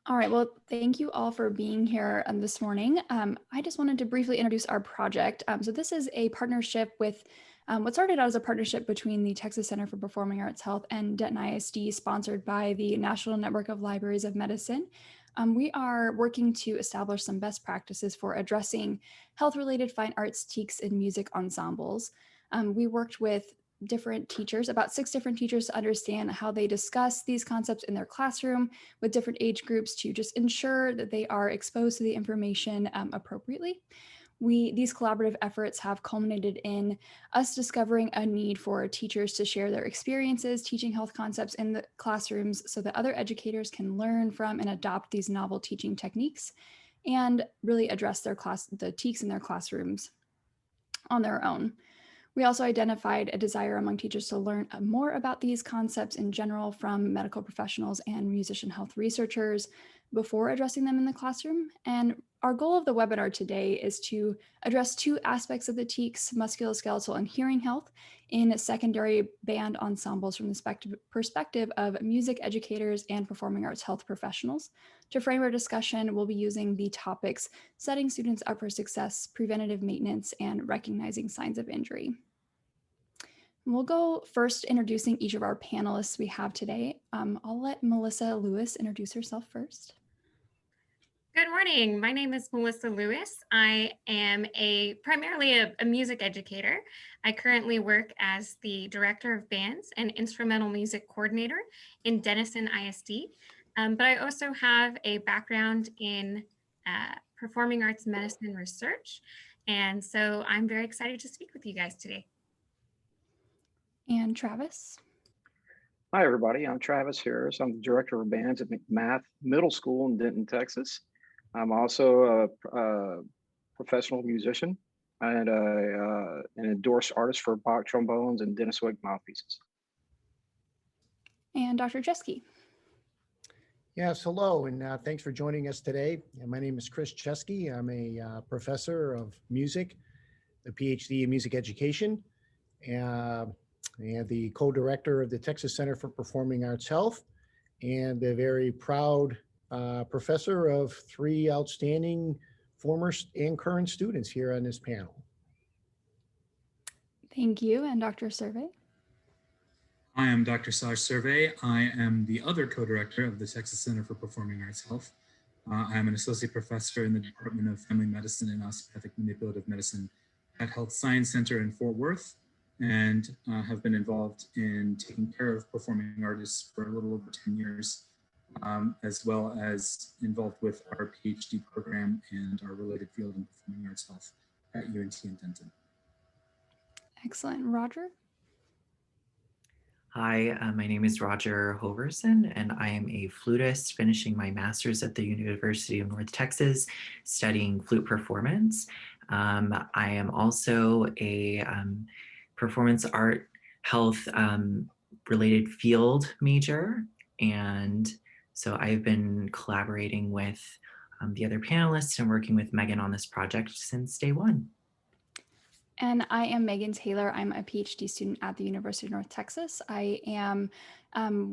All right, well, thank you all for being here this morning. I just wanted to briefly introduce our project. So this is a partnership with what started out as a partnership between the Texas Center for Performing Arts Health and Denton ISD, sponsored by the National Network of Libraries of Medicine. We are working to establish some best practices for addressing health-related fine arts TEKS and music ensembles. We worked with different teachers, about 6 different teachers, to understand how they discuss these concepts in their classroom with different age groups to just ensure that they are exposed to the information appropriately. These collaborative efforts have culminated in us discovering a need for teachers to share their experiences teaching health concepts in the classrooms so that other educators can learn from and adopt these novel teaching techniques and really address the TEKS in their classrooms on their own. We also identified a desire among teachers to learn more about these concepts in general from medical professionals and musician health researchers before addressing them in the classroom. And our goal of the webinar today is to address 2 aspects of the TEKS, musculoskeletal and hearing health, in secondary band ensembles from the perspective of music educators and performing arts health professionals. To frame our discussion, we'll be using the topics setting students up for success, preventative maintenance, and recognizing signs of injury. We'll go first introducing each of our panelists we have today. I'll let Melissa Lewis introduce herself first. Good morning. My name is Melissa Lewis. I am primarily a music educator. I currently work as the director of bands and instrumental music coordinator in Denton ISD. But I also have a background in performing arts medicine research. And so I'm very excited to speak with you guys today. And Travis. Hi, everybody. I'm Travis Harris. I'm the director of bands at McMath Middle School in Denton, Texas. I'm also a professional musician and an endorsed artist for Bach trombones and Dennis Wig mouthpieces. And Dr. Chesky. Yes, hello, and thanks for joining us today. My name is Chris Chesky. I'm a professor of music, a PhD in music education, and the co-director of the Texas Center for Performing Arts Health, and a very proud professor of 3 outstanding former and current students here on this panel. Thank you. And Dr. Survey. I am Dr. Saj Survey. I am the other co-director of the Texas Center for Performing Arts Health. I am an associate professor in the Department of Family Medicine and Osteopathic Manipulative Medicine at Health Science Center in Fort Worth, and have been involved in taking care of performing artists for a little over 10 years, as well as involved with our PhD program and our related field in performing arts health at UNT in Denton. Excellent. Roger? Hi, my name is Roger Hoverson, and I am a flutist finishing my master's at the University of North Texas, studying flute performance. I am also a performance art health related field major, and so I've been collaborating with the other panelists and working with Megan on this project since day one. And I am Megan Taylor. I'm a PhD student at the University of North Texas. I am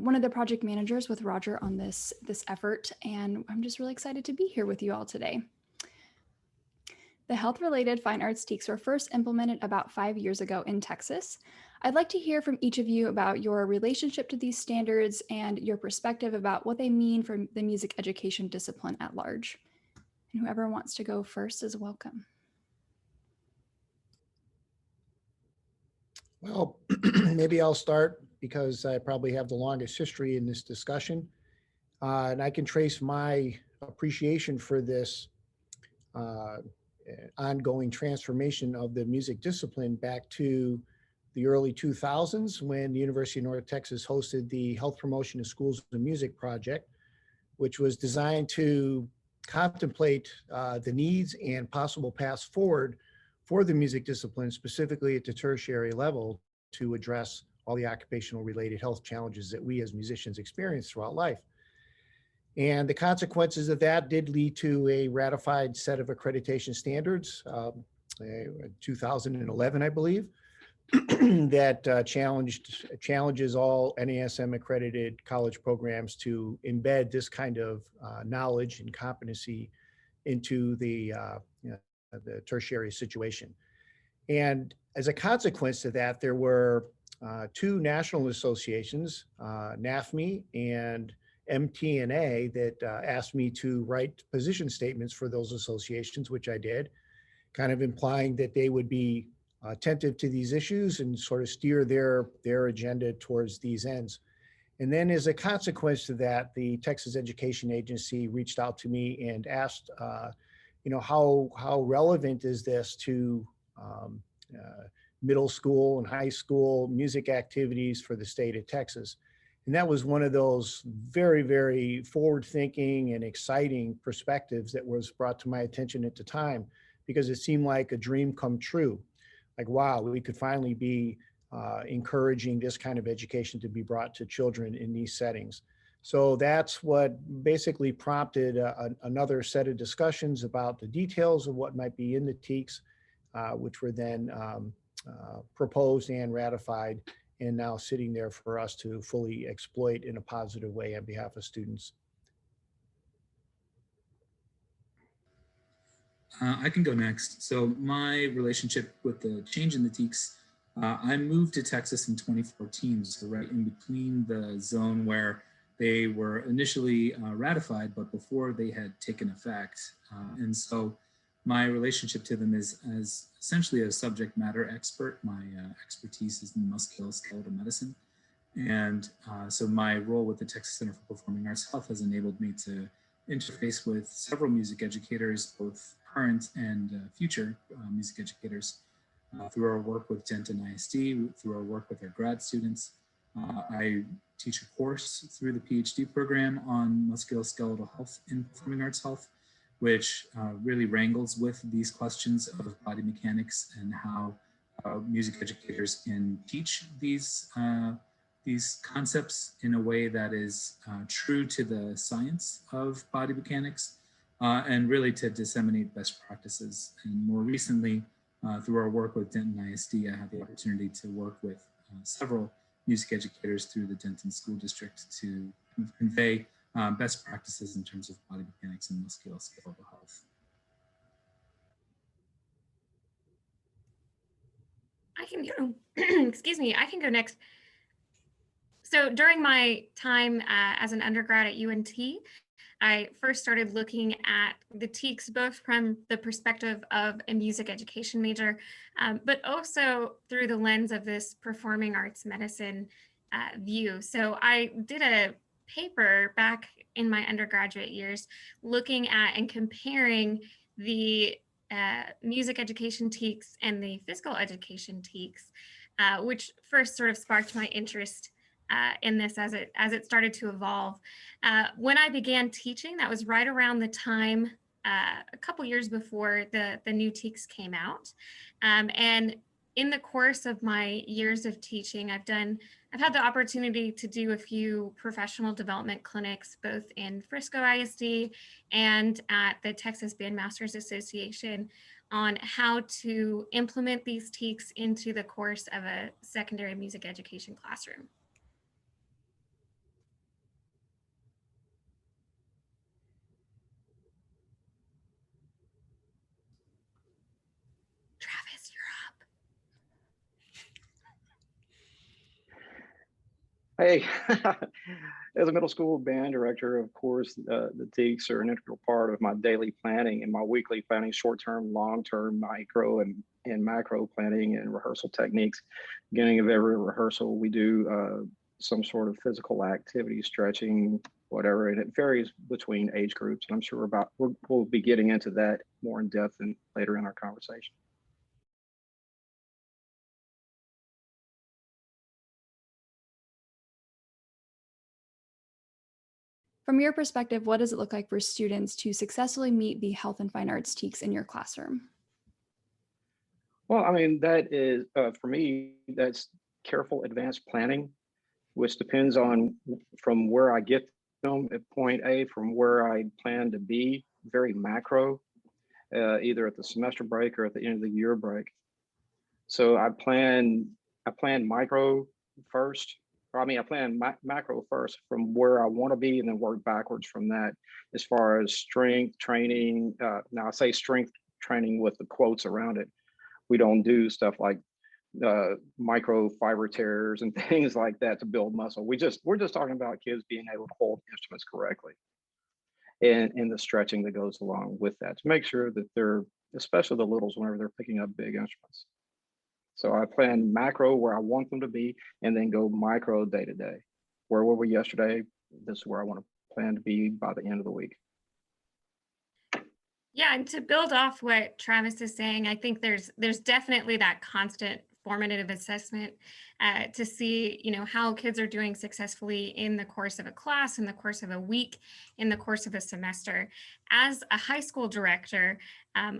one of the project managers with Roger on this effort, and I'm just really excited to be here with you all today. The health-related fine arts TEKS were first implemented about 5 years ago in Texas. I'd like to hear from each of you about your relationship to these standards and your perspective about what they mean for the music education discipline at large. And whoever wants to go first is welcome. Well, maybe I'll start because I probably have the longest history in this discussion. And I can trace my appreciation for this ongoing transformation of the music discipline back to the early 2000s when the University of North Texas hosted the Health Promotion of Schools and Music project, which was designed to contemplate the needs and possible paths forward for the music discipline, specifically at the tertiary level, to address all the occupational related health challenges that we as musicians experience throughout life. And the consequences of that did lead to a ratified set of accreditation standards, 2011, I believe, that challenges all NASM accredited college programs to embed this kind of knowledge and competency into the tertiary situation. And as a consequence of that, there were two national associations, NAFME and MTNA, that asked me to write position statements for those associations, which I did, kind of implying that they would be attentive to these issues and sort of steer their agenda towards these ends. And then as a consequence of that, the Texas Education Agency reached out to me and asked, how relevant is this to middle school and high school music activities for the state of Texas? And that was one of those very, very forward-thinking and exciting perspectives that was brought to my attention at the time, because it seemed like a dream come true. Like, wow, we could finally be encouraging this kind of education to be brought to children in these settings. So that's what basically prompted another set of discussions about the details of what might be in the TEKS, which were then proposed and ratified, and now sitting there for us to fully exploit in a positive way on behalf of students. I can go next. So my relationship with the change in the TEKS, I moved to Texas in 2014, so right in between the zone where they were initially ratified, but before they had taken effect. And so my relationship to them is as essentially a subject matter expert. My expertise is in musculoskeletal medicine. And so my role with the Texas Center for Performing Arts Health has enabled me to interface with several music educators, both current and future music educators, through our work with Denton ISD, through our work with our grad students. I teach a course through the PhD program on musculoskeletal health in performing arts health, which really wrangles with these questions of body mechanics and how music educators can teach these concepts in a way that is true to the science of body mechanics, and really to disseminate best practices. And more recently, through our work with Denton ISD, I had the opportunity to work with several music educators through the Denton School District to convey best practices in terms of body mechanics and musculoskeletal health. I can go, excuse me, I can go next. So during my time as an undergrad at UNT, I first started looking at the TEKS both from the perspective of a music education major, but also through the lens of this performing arts medicine view. So I did a paper back in my undergraduate years looking at and comparing the music education TEKS and the physical education TEKS, which first sort of sparked my interest in this as it started to evolve. When I began teaching, that was right around the time, a couple years before the new TEKS came out. And in the course of my years of teaching, I've had the opportunity to do a few professional development clinics, both in Frisco ISD and at the Texas Bandmasters Association, on how to implement these TEKS into the course of a secondary music education classroom. Travis, Hey, as a middle school band director, of course, the TEKS are an integral part of my daily planning and my weekly planning, short-term, long-term, micro and macro planning and rehearsal techniques. Beginning of every rehearsal, we do some sort of physical activity, stretching, whatever, and it varies between age groups. And I'm sure we'll be getting into that more in depth and later in our conversation. From your perspective, what does it look like for students to successfully meet the Health and Fine Arts TEKS in your classroom? Well, I mean, that is, for me, that's careful advanced planning, which depends on from where I get them at point A, from where I plan to be, very macro, either at the semester break or at the end of the year break. So I plan I plan micro first. Or I mean, I plan macro first from where I want to be, and then work backwards from that as far as strength training. Now I say strength training with the quotes around it. We don't do stuff like micro fiber tears and things like that to build muscle. We're just talking about kids being able to hold instruments correctly, and the stretching that goes along with that to make sure that they're, especially the littles, whenever they're picking up big instruments. So I plan macro where I want them to be, and then go micro day to day. Where were we yesterday? This is where I want to plan to be by the end of the week. Yeah, and to build off what Travis is saying, I think there's definitely that constant formative assessment to see, how kids are doing successfully in the course of a class, in the course of a week, in the course of a semester. As a high school director,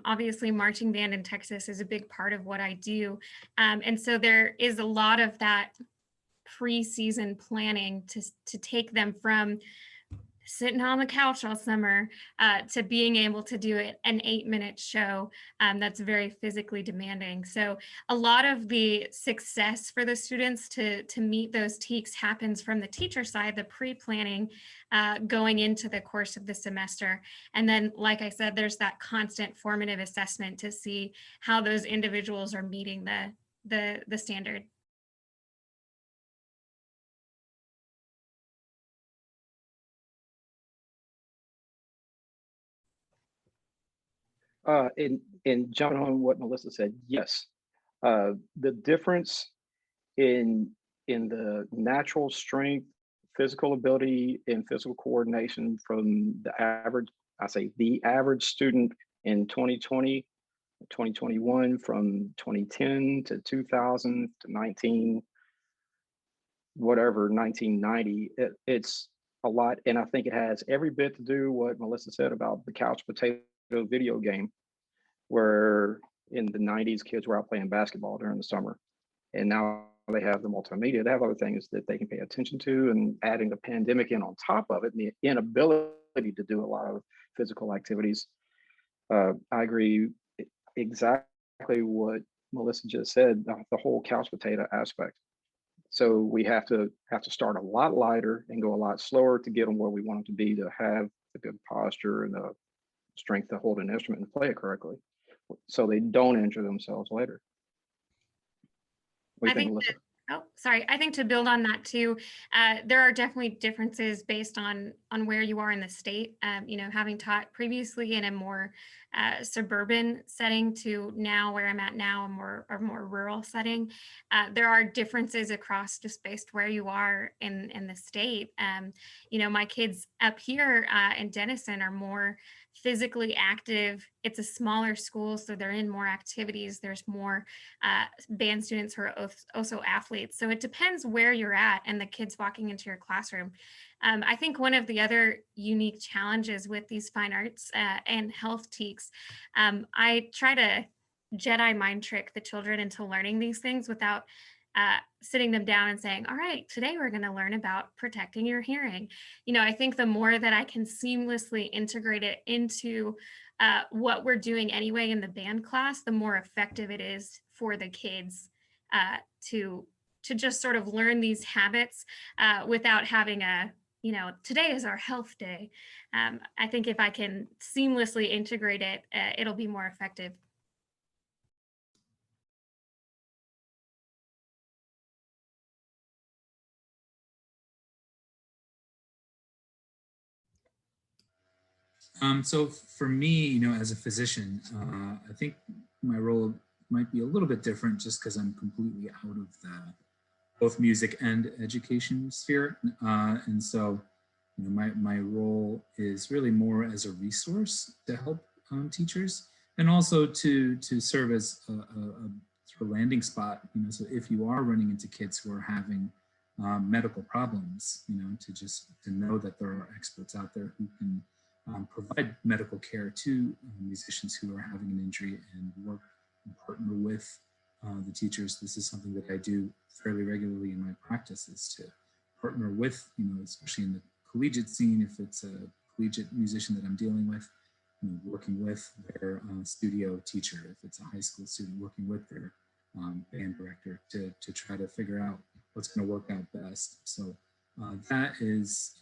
obviously marching band in Texas is a big part of what I do. And so there is a lot of that pre-season planning to take them from sitting on the couch all summer to being able to do an 8-minute show that's very physically demanding. So a lot of the success for the students to meet those TEKS happens from the teacher side, the pre-planning going into the course of the semester. And then, like I said, there's that constant formative assessment to see how those individuals are meeting the standard. In jumping on what Melissa said, yes, the difference in the natural strength, physical ability, and physical coordination from the average, I say the average student in 2020, 2021, from 2010 to 2000 to 1990, it's a lot. And I think it has every bit to do what Melissa said about the couch potato video game, where in the 90s kids were out playing basketball during the summer, and now they have the multimedia. They have other things that they can pay attention to, and adding the pandemic in on top of it, and the inability to do a lot of physical activities. I agree exactly what Melissa just said, the whole couch potato aspect. So we have to start a lot lighter and go a lot slower to get them where we want them to be, to have the good posture and the strength to hold an instrument and play it correctly, so they don't injure themselves later. What do you think, Melissa? I think to build on that too, there are definitely differences based on where you are in the state. Having taught previously in a more suburban setting to now where I'm at now, a more rural setting, there are differences across just based where you are in the state. My kids up here in Denison are more physically active. It's a smaller school, so they're in more activities. There's more band students who are also athletes. So it depends where you're at and the kids walking into your classroom. I think one of the other unique challenges with these fine arts and health TEKS, I try to Jedi mind trick the children into learning these things without sitting them down and saying, all right, today we're going to learn about protecting your hearing. I think the more that I can seamlessly integrate it into what we're doing anyway in the band class, the more effective it is for the kids to just sort of learn these habits without having today is our health day. I think if I can seamlessly integrate it, it'll be more effective. So for me, as a physician, I think my role might be a little bit different just because I'm completely out of the both music and education sphere. And so, my role is really more as a resource to help teachers, and also to serve as a sort of landing spot. So if you are running into kids who are having medical problems, to know that there are experts out there who can provide medical care to musicians who are having an injury, and work and partner with the teachers. This is something that I do fairly regularly in my practice, is to partner with, especially in the collegiate scene, if it's a collegiate musician that I'm dealing with, working with their studio teacher. If it's a high school student, working with their band director to try to figure out what's going to work out best. So that is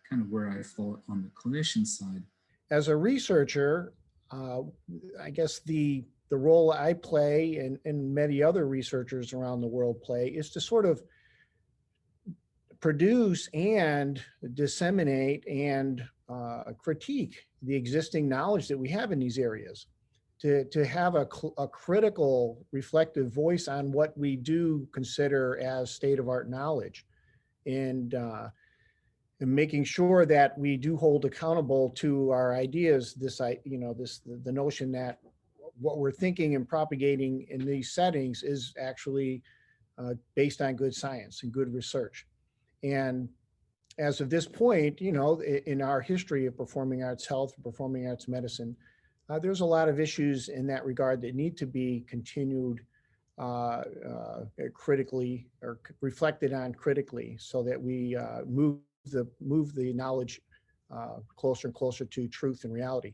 kind of where I fall on the clinician side. As a researcher, I guess the role I play and many other researchers around the world play is to sort of produce and disseminate and critique the existing knowledge that we have in these areas, to have a critical, reflective voice on what we do consider as state-of-art knowledge, and making sure that we do hold accountable to our ideas. The notion that what we're thinking and propagating in these settings is actually based on good science and good research. And as of this point, in our history of performing arts health, performing arts medicine, there's a lot of issues in that regard that need to be continued critically, or reflected on critically, so that we move the knowledge closer and closer to truth and reality.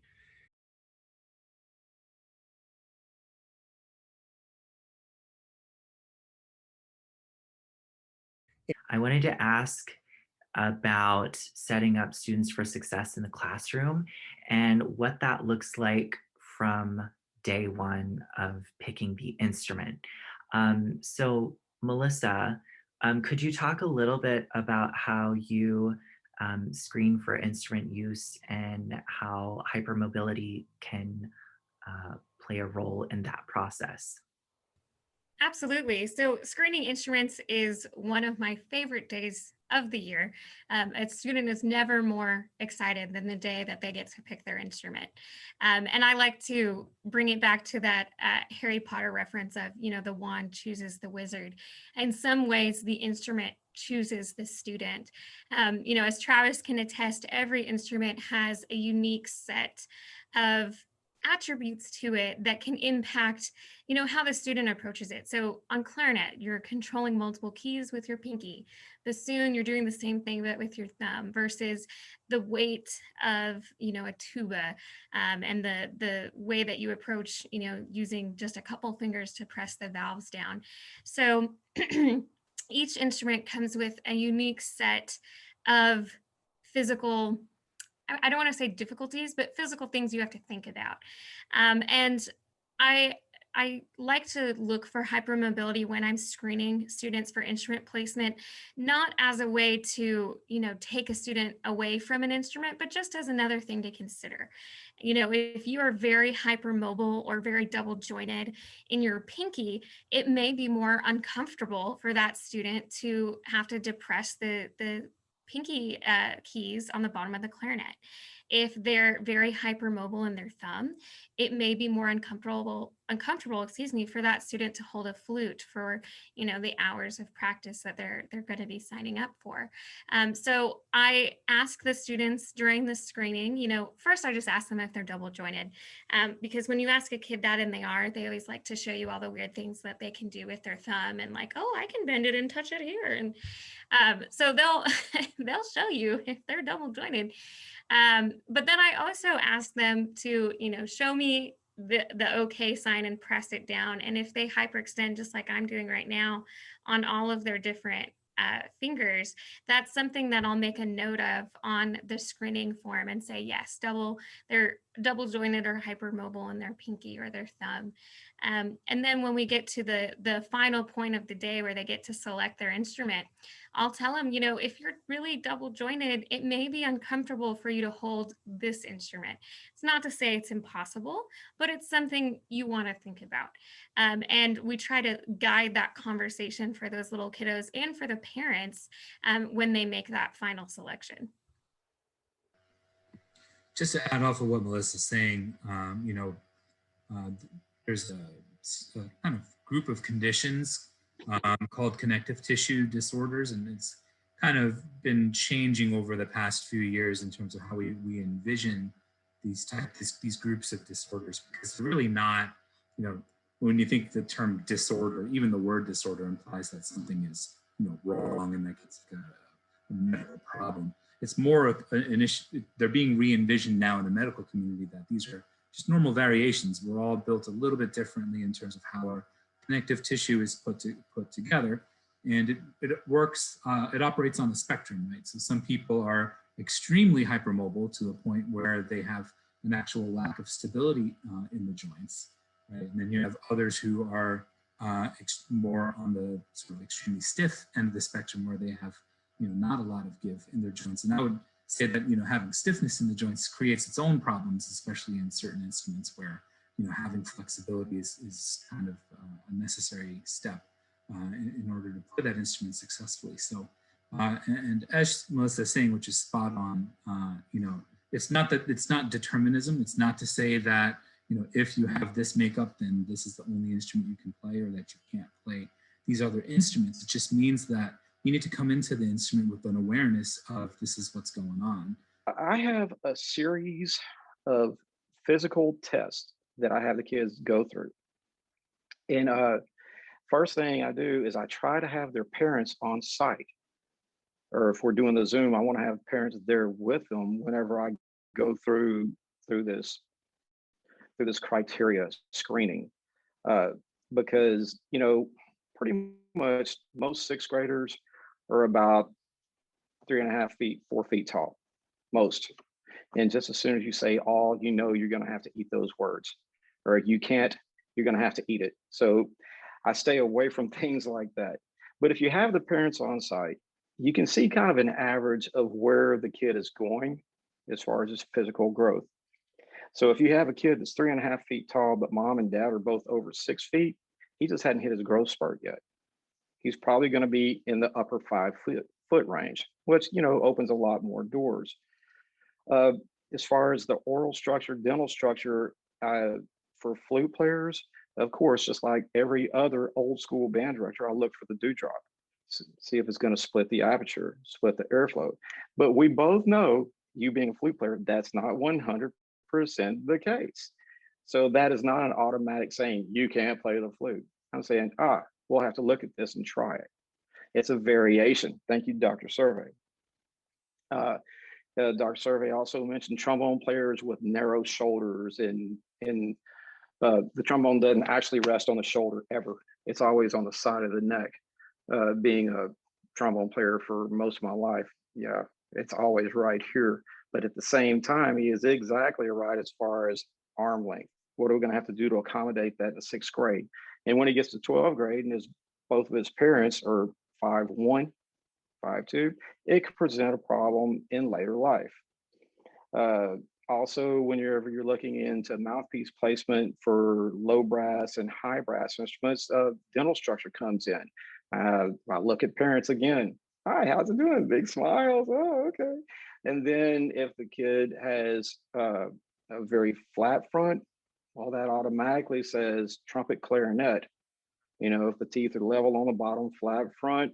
I wanted to ask about setting up students for success in the classroom and what that looks like from day one of picking the instrument. So Melissa, could you talk a little bit about how you screen for instrument use and how hypermobility can play a role in that process? Absolutely. So screening instruments is one of my favorite days of the year. A student is never more excited than the day that they get to pick their instrument. And I like to bring it back to that Harry Potter reference of, the wand chooses the wizard. In some ways, the instrument chooses the student. As Travis can attest, every instrument has a unique set of attributes to it that can impact how the student approaches it. So on clarinet, you're controlling multiple keys with your pinky. Bassoon, you're doing the same thing but with your thumb, versus the weight of a tuba, and the way that you approach using just a couple fingers to press the valves down. So each instrument comes with a unique set of physical, I don't want to say difficulties, but physical things you have to think about. And I like to look for hypermobility when I'm screening students for instrument placement, not as a way to, take a student away from an instrument, but just as another thing to consider. If you are very hypermobile or very double jointed in your pinky, it may be more uncomfortable for that student to have to depress the pinky keys on the bottom of the clarinet. If they're very hypermobile in their thumb, it may be more uncomfortable, for that student to hold a flute for, the hours of practice that they're going to be signing up for. So I ask the students during the screening, first I just ask them if they're double jointed, because when you ask a kid that and they always like to show you all the weird things that they can do with their thumb, and like, oh, I can bend it and touch it here. And so they'll show you if they're double jointed. But then I also ask them to, show me the okay sign and press it down. And if they hyperextend, just like I'm doing right now on all of their different fingers, that's something that I'll make a note of on the screening form and say, yes, they're double jointed or hypermobile in their pinky or their thumb. And then when we get to the final point of the day where they get to select their instrument, I'll tell them, if you're really double jointed, it may be uncomfortable for you to hold this instrument. It's not to say it's impossible, but it's something you want to think about. And we try to guide that conversation for those little kiddos and for the parents when they make that final selection. Just to add off of what Melissa's saying, there's a kind of group of conditions called connective tissue disorders, and it's kind of been changing over the past few years in terms of how we envision these groups of disorders, because it's really not, when you think the term disorder, even the word disorder implies that something is wrong and that it's like a medical problem. It's more of an issue. They're being re-envisioned now in the medical community that these are just normal variations. We're all built a little bit differently in terms of how our connective tissue is put together, and it works, it operates on the spectrum, right? So some people are extremely hypermobile to a point where they have an actual lack of stability in the joints, right? And then you have others who are more on the sort of extremely stiff end of the spectrum, where they have, not a lot of give in their joints. And I would say that, having stiffness in the joints creates its own problems, especially in certain instruments where, having flexibility is kind of a necessary step in order to play that instrument successfully. So, and as Melissa's saying, which is spot on, it's not determinism. It's not to say that, if you have this makeup, then this is the only instrument you can play, or that you can't play these other instruments. It just means that you need to come into the instrument with an awareness of this is what's going on. I have a series of physical tests that I have the kids go through. And first thing I do is I try to have their parents on site. Or if we're doing the Zoom, I want to have parents there with them whenever I go through this criteria screening, because pretty much most sixth graders are about 3.5 feet, 4 feet tall, most. And just as soon as you say all, you're going to have to eat those words, or you can't, you're going to have to eat it. So I stay away from things like that. But if you have the parents on site, you can see kind of an average of where the kid is going as far as his physical growth. So if you have a kid that's 3.5 feet tall, but mom and dad are both over 6 feet, he just hadn't hit his growth spurt yet. He's probably going to be in the upper 5 foot range, which, opens a lot more doors. As far as the oral structure, dental structure, for flute players, of course, just like every other old school band director, I look for the dewdrop, see if it's going to split the aperture, split the airflow. But we both know, you being a flute player, that's not 100% the case. So that is not an automatic saying you can't play the flute. I'm saying, we'll have to look at this and try it. It's a variation. Thank you, Dr. Survey. Dr. Survey also mentioned trombone players with narrow shoulders, and the trombone doesn't actually rest on the shoulder ever. It's always on the side of the neck. Being a trombone player for most of my life, yeah, it's always right here. But at the same time, he is exactly right as far as arm length. What are we going to have to do to accommodate that in the 6th grade? And when he gets to 12th grade and both of his parents are 5'1", 5'2", it could present a problem in later life. Also, whenever you're looking into mouthpiece placement for low brass and high brass instruments, dental structure comes in. I look at parents again. Hi, how's it doing? Big smiles. Oh, okay. And then if the kid has a very flat front, well, that automatically says trumpet clarinet. If the teeth are level on the bottom, flat front,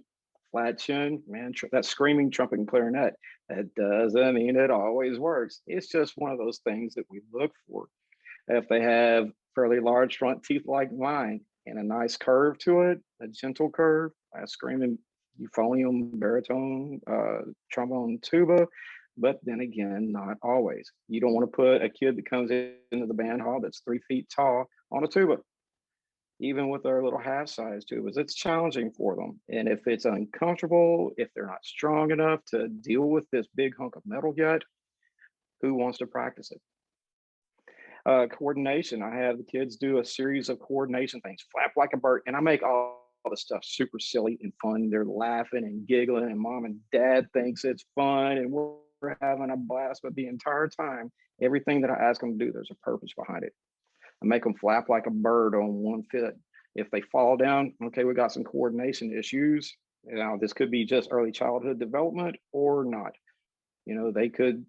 flat chin, man, that screaming trumpet and clarinet. That doesn't mean it always works. It's just one of those things that we look for. If they have fairly large front teeth like mine and a nice curve to it, a gentle curve, a screaming euphonium, baritone, trombone, tuba, but then again, not always. You don't want to put a kid that comes into the band hall that's 3 feet tall on a tuba. Even with our little half-size tubas, it's challenging for them. And if it's uncomfortable, if they're not strong enough to deal with this big hunk of metal yet, who wants to practice it? Coordination. I have the kids do a series of coordination things, flap like a bird, and I make all the stuff super silly and fun. They're laughing and giggling, and mom and dad thinks it's fun, and we're having a blast. But the entire time, everything that I ask them to do, there's a purpose behind it. I make them flap like a bird on one foot. If they fall down, okay, we got some coordination issues. Now, this could be just early childhood development or not. They could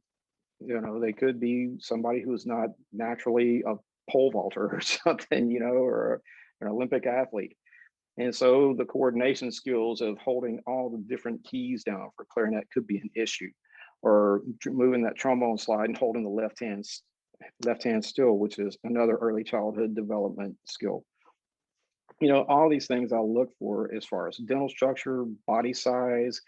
be somebody who's not naturally a pole vaulter or something, or an Olympic athlete. And so the coordination skills of holding all the different keys down for clarinet could be an issue, or moving that trombone slide and holding the left hand still, which is another early childhood development skill. All these things I'll look for as far as dental structure, body size,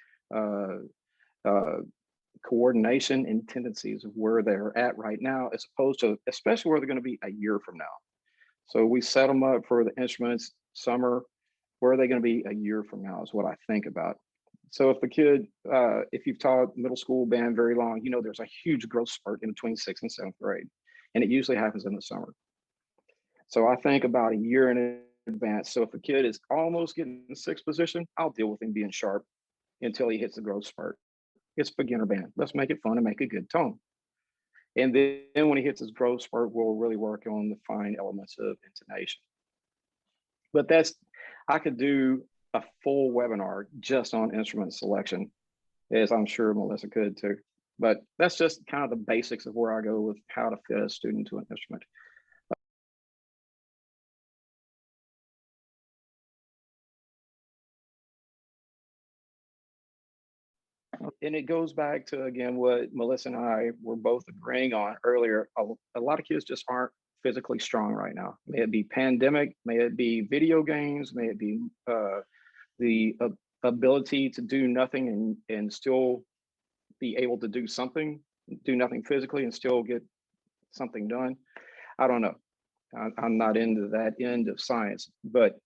coordination, and tendencies of where they're at right now, as opposed to especially where they're going to be a year from now. So we set them up for the instruments summer, where are they going to be a year from now is what I think about. So if the kid, if you've taught middle school band very long, you know there's a huge growth spurt in between 6th and 7th grade, and it usually happens in the summer. So I think about a year in advance. So if the kid is almost getting the 6th position, I'll deal with him being sharp until he hits the growth spurt. It's beginner band. Let's make it fun and make a good tone. And then when he hits his growth spurt, we'll really work on the fine elements of intonation. But I could do a full webinar just on instrument selection, as I'm sure Melissa could too. But that's just kind of the basics of where I go with how to fit a student to an instrument. And it goes back to, again, what Melissa and I were both agreeing on earlier. A lot of kids just aren't physically strong right now. May it be pandemic, may it be video games, may it be the ability to do nothing and still be able to do something, do nothing physically and still get something done. I don't know. I'm not into that end of science, but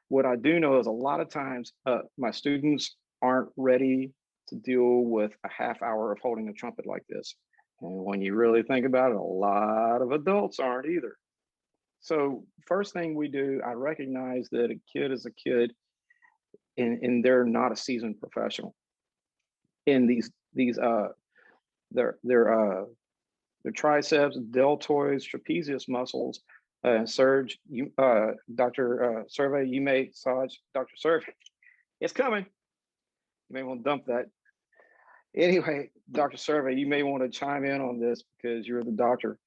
what I do know is a lot of times my students aren't ready to deal with a half hour of holding a trumpet like this. And when you really think about it, a lot of adults aren't either. So first thing we do, I recognize that a kid is a kid and they're not a seasoned professional. In their triceps, deltoids, trapezius muscles, Serge, Dr. Survey, you may, Saj, Dr. Survey, it's coming. You may want to dump that. Anyway, Dr. Survey, you may want to chime in on this because you're the doctor.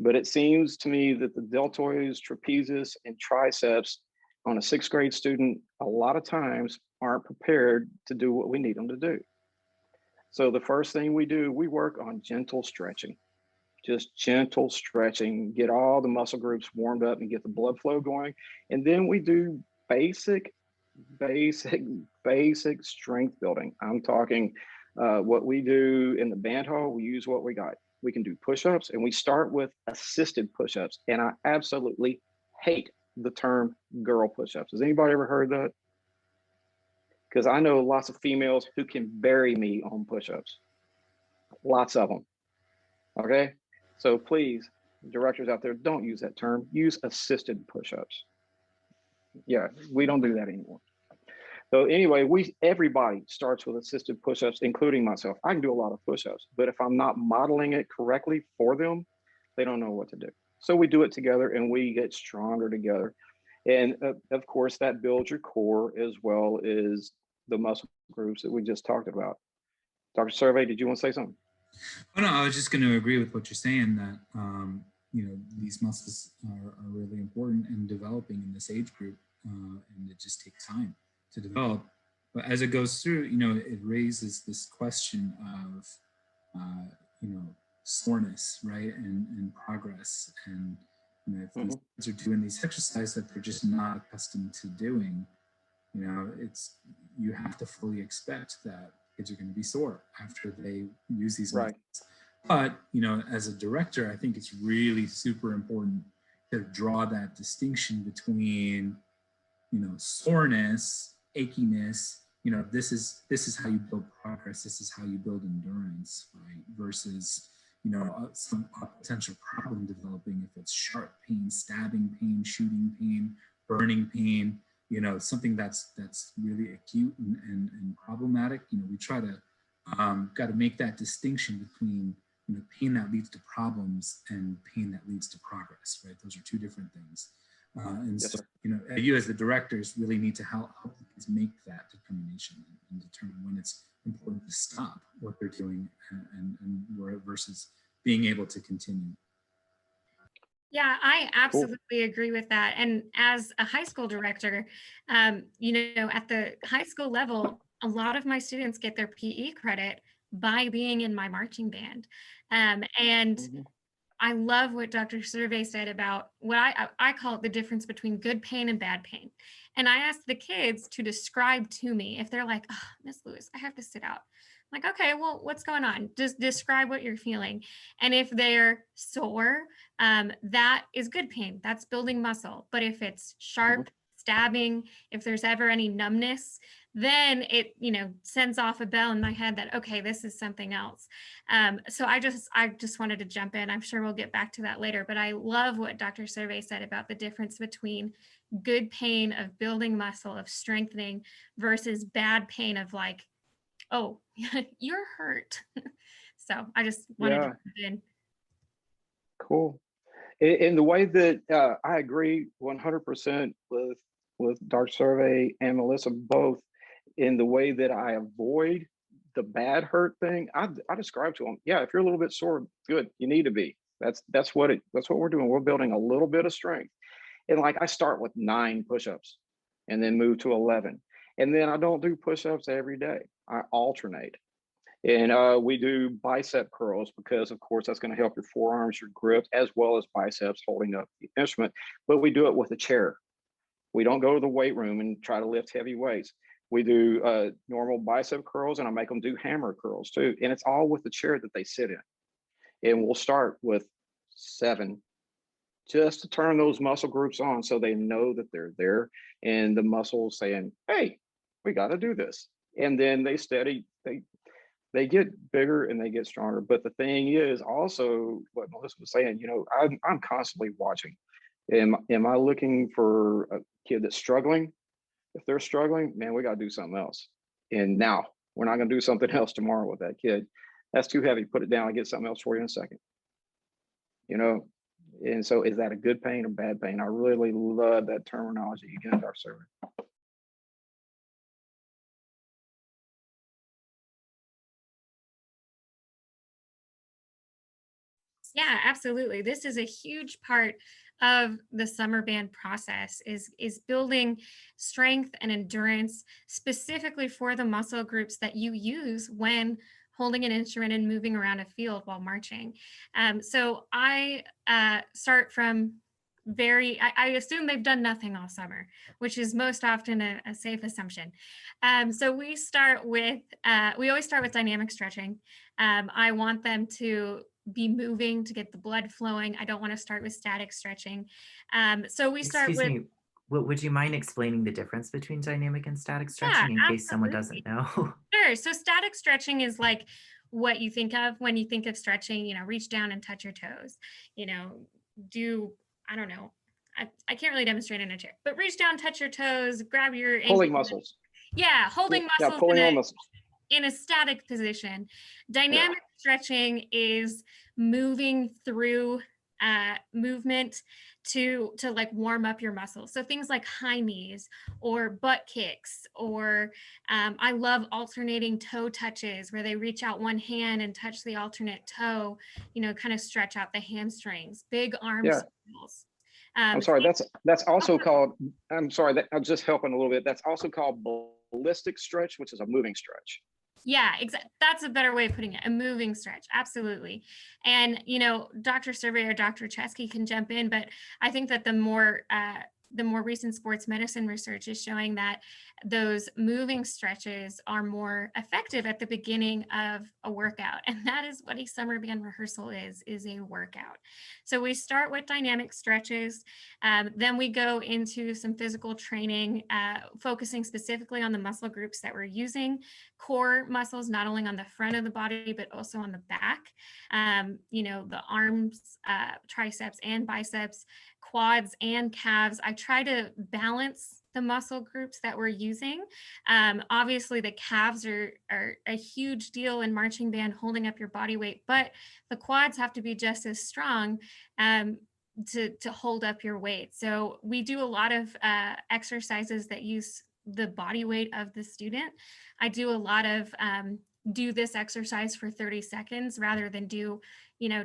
But it seems to me that the deltoids, trapezius, and triceps on a 6th grade student, a lot of times aren't prepared to do what we need them to do. So the first thing we do, we work on gentle stretching. Just gentle stretching, get all the muscle groups warmed up and get the blood flow going. And then we do basic strength building. I'm talking what we do in the band hall, we use what we got. We can do push-ups and we start with assisted push-ups. And I absolutely hate the term girl push-ups. Has anybody ever heard that? Because I know lots of females who can bury me on push-ups. Lots of them, okay? So please, directors out there, don't use that term. Use assisted push-ups. Yeah, we don't do that anymore. So anyway, everybody starts with assisted push-ups, including myself. I can do a lot of push-ups, but if I'm not modeling it correctly for them, they don't know what to do. So we do it together and we get stronger together. And of course, that builds your core as well as the muscle groups that we just talked about. Dr. Survey, did you want to say something? Oh, no, I was just going to agree with what you're saying that, these muscles are really important in developing in this age group, and it just takes time to develop. But as it goes through, it raises this question of, soreness, right, and progress. And if these kids are doing these exercises that they're just not accustomed to doing, you have to fully expect that kids are going to be sore after they use these methods. But, as a director, I think it's really super important to draw that distinction between, soreness, achiness, this is how you build progress, this is how you build endurance, right? Versus, some potential problem developing if it's sharp pain, stabbing pain, shooting pain, burning pain, something that's really acute and problematic. We try to got to make that distinction between pain that leads to problems and pain that leads to progress, right? Those are two different things. And yes, so, you as the directors really need to help the kids make that determination and determine when it's important to stop what they're doing and versus being able to continue. Yeah, I absolutely agree with that. And as a high school director, at the high school level, a lot of my students get their PE credit by being in my marching band. I love what Dr. Survey said about what I call it the difference between good pain and bad pain. And I asked the kids to describe to me if they're like, oh, Miss Lewis, I have to sit out. I'm like, okay, well, what's going on? Just describe what you're feeling. And if they're sore, that is good pain. That's building muscle. But if it's sharp, stabbing, if there's ever any numbness, then it, sends off a bell in my head that, okay, this is something else. So I just wanted to jump in. I'm sure we'll get back to that later, but I love what Dr. Survey said about the difference between good pain of building muscle, of strengthening, versus bad pain of like, oh, you're hurt. So I just wanted to Yeah, jump in. cool. In the way that I agree 100% with Dr. Survey and Melissa both, in the way that I avoid the bad hurt thing, I describe to them, yeah, if you're a little bit sore, good, you need to be. That's what we're doing. We're building a little bit of strength. And like I start with 9 push-ups and then move to 11. And then I don't do push-ups every day. I alternate. And we do bicep curls because, of course, that's going to help your forearms, your grip, as well as biceps holding up the instrument. But we do it with a chair. We don't go to the weight room and try to lift heavy weights. We do normal bicep curls, and I make them do hammer curls too. And it's all with the chair that they sit in. And we'll start with 7, just to turn those muscle groups on so they know that they're there. And the muscles saying, hey, we got to do this. And then they get bigger and they get stronger. But the thing is also what Melissa was saying, I'm constantly watching. Am I looking for a kid that's struggling? If they're struggling, man, we got to do something else. And now we're not going to do something else tomorrow with that kid. That's too heavy. Put it down. I'll get something else for you in a second. And so is that a good pain or bad pain? I really love that terminology again, Dr. Survey. Yeah, absolutely. This is a huge part of the summer band process is building strength and endurance specifically for the muscle groups that you use when holding an instrument and moving around a field while marching. So I start from I assume they've done nothing all summer, which is most often a safe assumption. So we always start with dynamic stretching. I want them to be moving to get the blood flowing. I don't want to start with static stretching. So we start Excuse with. me, would you mind explaining the difference between dynamic and static stretching in case someone doesn't know? Sure. So static stretching is like what you think of when you think of stretching, reach down and touch your toes, I don't know. I can't really demonstrate in a chair, but reach down, touch your toes, grab your Pulling ankle. muscles. Yeah, holding Yeah, muscles pulling on muscles. in a static position. Dynamic stretching is moving through movement to like warm up your muscles. So things like high knees or butt kicks, or I love alternating toe touches where they reach out one hand and touch the alternate toe, kind of stretch out the hamstrings, big arm circles. I'm sorry, that's also called, I'm sorry, I'm just helping a little bit. That's also called ballistic stretch, which is a moving stretch. Yeah, exactly. That's a better way of putting it. A moving stretch. Absolutely. And, Dr. Survey or Dr. Chesky can jump in, but I think that the more recent sports medicine research is showing that those moving stretches are more effective at the beginning of a workout. And that is what a summer band rehearsal is a workout. So we start with dynamic stretches. Then we go into some physical training, focusing specifically on the muscle groups that we're using, core muscles, not only on the front of the body, but also on the back. The arms, triceps and biceps, quads and calves. I try to balance the muscle groups that we're using. Obviously, the calves are a huge deal in marching band, holding up your body weight, but the quads have to be just as strong to hold up your weight. So we do a lot of exercises that use the body weight of the student. I do a lot of do this exercise for 30 seconds rather than do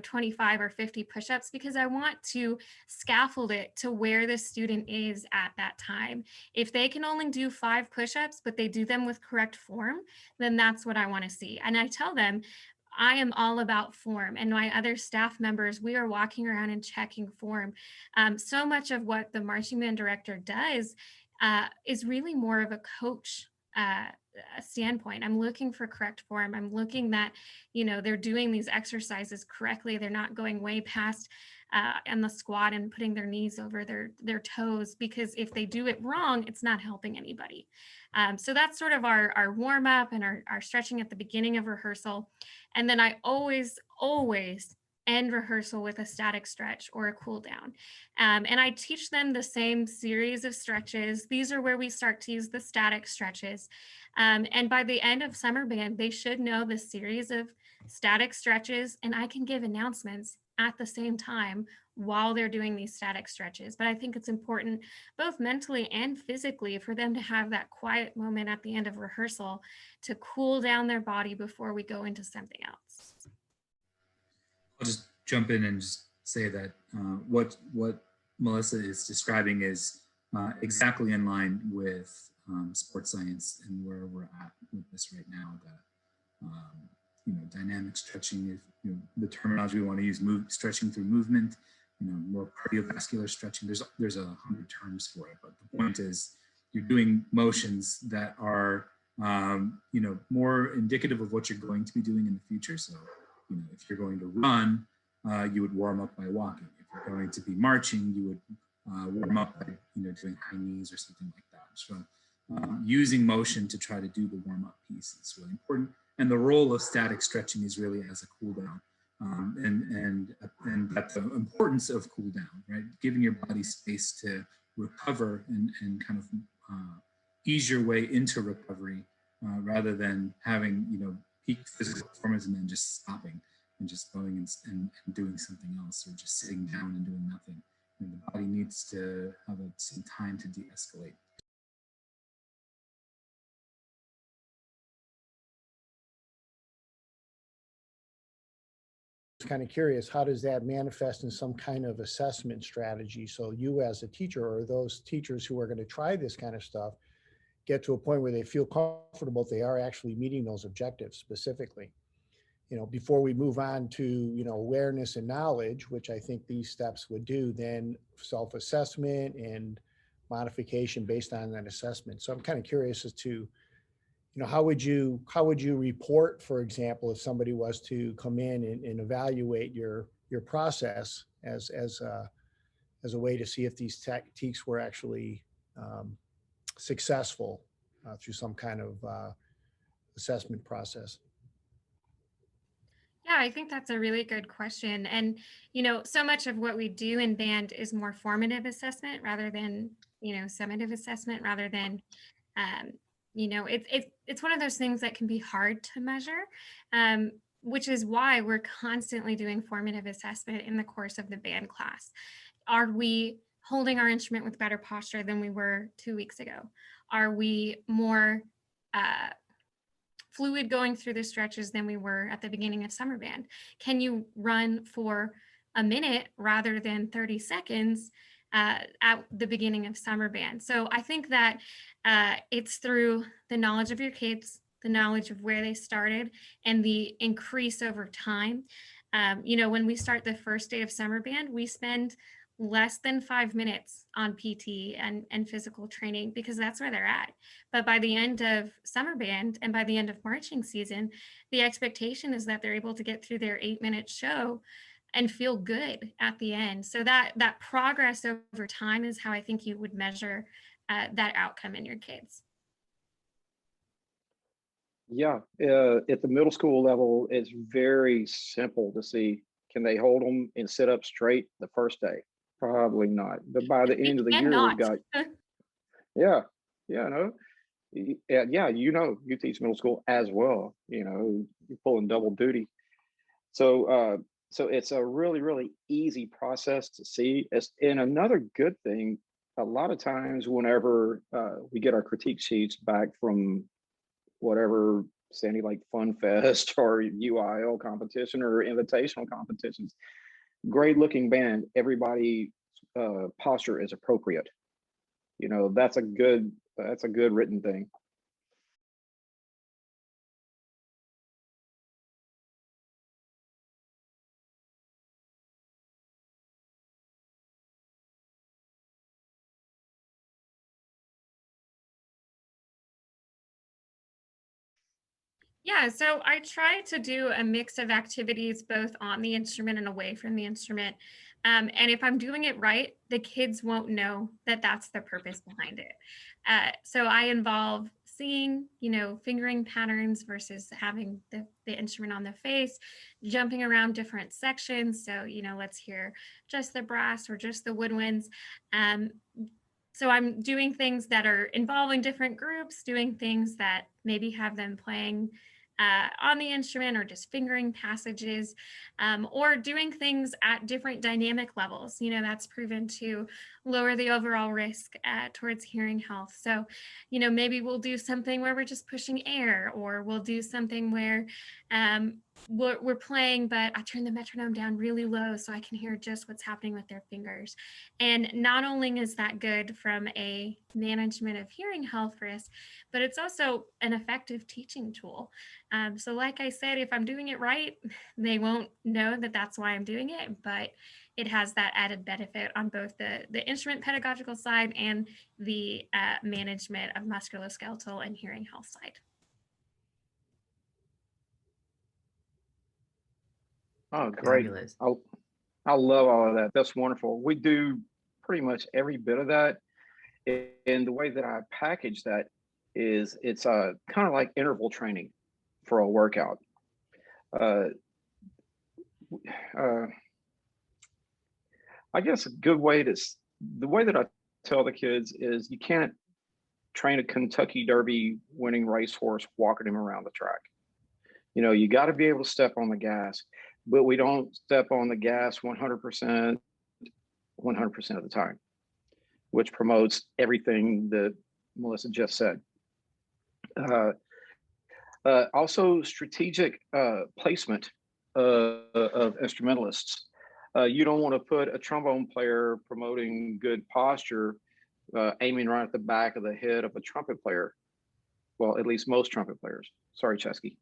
25 or 50 push-ups, because I want to scaffold it to where the student is at that time. If they can only do 5 push-ups, but they do them with correct form, then that's what I want to see. And I tell them, I am all about form, and my other staff members, we are walking around and checking form. So much of what the marching band director does is really more of a coach standpoint. I'm looking for correct form. I'm looking that, they're doing these exercises correctly. They're not going way past and the squat and putting their knees over their toes, because if they do it wrong, it's not helping anybody. So that's sort of our warm up and our stretching at the beginning of rehearsal. And then I always end rehearsal with a static stretch or a cool down. And I teach them the same series of stretches. These are where we start to use the static stretches. And by the end of summer band, they should know the series of static stretches, and I can give announcements at the same time while they're doing these static stretches. But I think it's important both mentally and physically for them to have that quiet moment at the end of rehearsal to cool down their body before we go into something else. I'll just jump in and just say that what Melissa is describing is exactly in line with sports science and where we're at with this right now. That dynamic stretching is the terminology we want to use: stretching through movement. More cardiovascular stretching. There's 100 terms for it, but the point is you're doing motions that are more indicative of what you're going to be doing in the future. So if you're going to run, you would warm up by walking. If you're going to be marching, you would warm up by doing high knees or something like that. So using motion to try to do the warm up piece is really important. And the role of static stretching is really as a cool down. And that's the importance of cool down, right? Giving your body space to recover and kind of ease your way into recovery rather than having peak physical performance and then just stopping and just going and doing something else, or just sitting down and doing nothing. And the body needs to have some time to de-escalate. Kind of curious, how does that manifest in some kind of assessment strategy? So you as a teacher, or those teachers who are going to try this kind of stuff, get to a point where they feel comfortable they are actually meeting those objectives specifically. Before we move on to awareness and knowledge, which I think these steps would do, then self-assessment and modification based on that assessment. So I'm kind of curious as to how would you report, for example, if somebody was to come in and evaluate your process as a way to see if these techniques were actually successful through some kind of assessment process? Yeah, I think that's a really good question. And, so much of what we do in band is more formative assessment rather than, summative assessment, rather than, it's one of those things that can be hard to measure, which is why we're constantly doing formative assessment in the course of the band class. Are we holding our instrument with better posture than we were 2 weeks ago? Are we more fluid going through the stretches than we were at the beginning of summer band? Can you run for a minute rather than 30 seconds at the beginning of summer band? So I think that it's through the knowledge of your kids, the knowledge of where they started, and the increase over time. When we start the first day of summer band, we spend less than 5 minutes on PT and physical training, because that's where they're at. But by the end of summer band and by the end of marching season, the expectation is that they're able to get through their 8-minute show and feel good at the end. So that progress over time is how I think you would measure that outcome in your kids. Yeah, at the middle school level, it's very simple to see, can they hold them and sit up straight the first day? Probably not. But by the end of the year, we've got, yeah, no, yeah, you teach middle school as well. You're pulling double duty. So it's a really, really easy process to see. And another good thing, a lot of times whenever we get our critique sheets back from whatever Sandy Lake Fun Fest or UIL competition or invitational competitions, great looking band, everybody posture is appropriate. That's a good written thing. Yeah, so I try to do a mix of activities both on the instrument and away from the instrument. And if I'm doing it right, the kids won't know that that's the purpose behind it. So I involve singing, fingering patterns versus having the instrument on the face, jumping around different sections. So, let's hear just the brass or just the woodwinds. Um, so I'm doing things that are involving different groups, doing things that maybe have them playing on the instrument or just fingering passages, or doing things at different dynamic levels. That's proven to lower the overall risk towards hearing health. So, maybe we'll do something where we're just pushing air, or we'll do something where um, we're playing, but I turn the metronome down really low so I can hear just what's happening with their fingers. And not only is that good from a management of hearing health risk, but it's also an effective teaching tool. So like I said, if I'm doing it right, they won't know that that's why I'm doing it, but it has that added benefit on both the instrument pedagogical side and the management of musculoskeletal and hearing health side. Oh, great. Fabulous. I love all of that. That's wonderful. We do pretty much every bit of that. And the way that I package that is it's kind of like interval training for a workout. Uh, uh, I guess a good way the way that I tell the kids is you can't train a Kentucky Derby winning racehorse walking him around the track. You got to be able to step on the gas, but we don't step on the gas 100%, 100% of the time, which promotes everything that Melissa just said. Also, strategic placement of instrumentalists. You don't want to put a trombone player promoting good posture, aiming right at the back of the head of a trumpet player. Well, at least most trumpet players. Sorry, Chesky.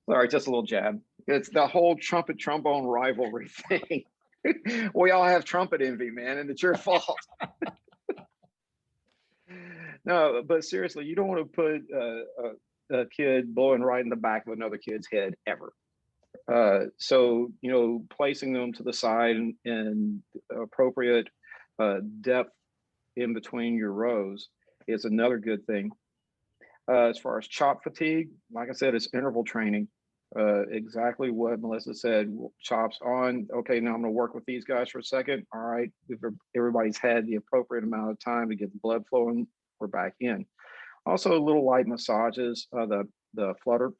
Sorry, just a little jab. It's the whole trumpet trombone rivalry thing. We all have trumpet envy, man, and it's your fault. No, but seriously, you don't want to put a kid blowing right in the back of another kid's head ever. So, placing them to the side and appropriate depth in between your rows is another good thing. As far as chop fatigue, like I said, it's interval training. Exactly what Melissa said. Chops on. Okay, now I'm going to work with these guys for a second. All right, if everybody's had the appropriate amount of time to get the blood flowing, we're back in. Also, little light massages. The flutter,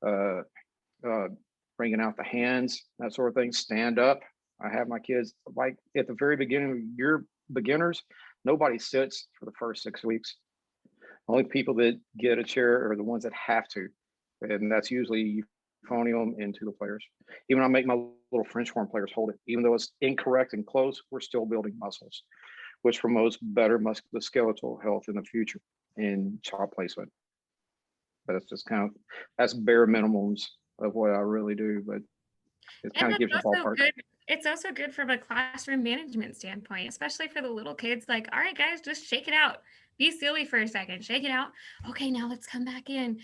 bringing out the hands, that sort of thing. Stand up. I have my kids, like at the very beginning of your beginners, nobody sits for the first 6 weeks. Only people that get a chair are the ones that have to. And that's usually euphonium and tuba players. Even I make my little French horn players hold it. Even though it's incorrect and close, we're still building muscles, which promotes better musculoskeletal health in the future in chop placement. But it's just that's bare minimums of what I really do, but it kind of gives you a ballpark. Good. It's also good from a classroom management standpoint, especially for the little kids. Like, all right, guys, just shake it out. Be silly for a second. Shake it out. Okay, now let's come back in.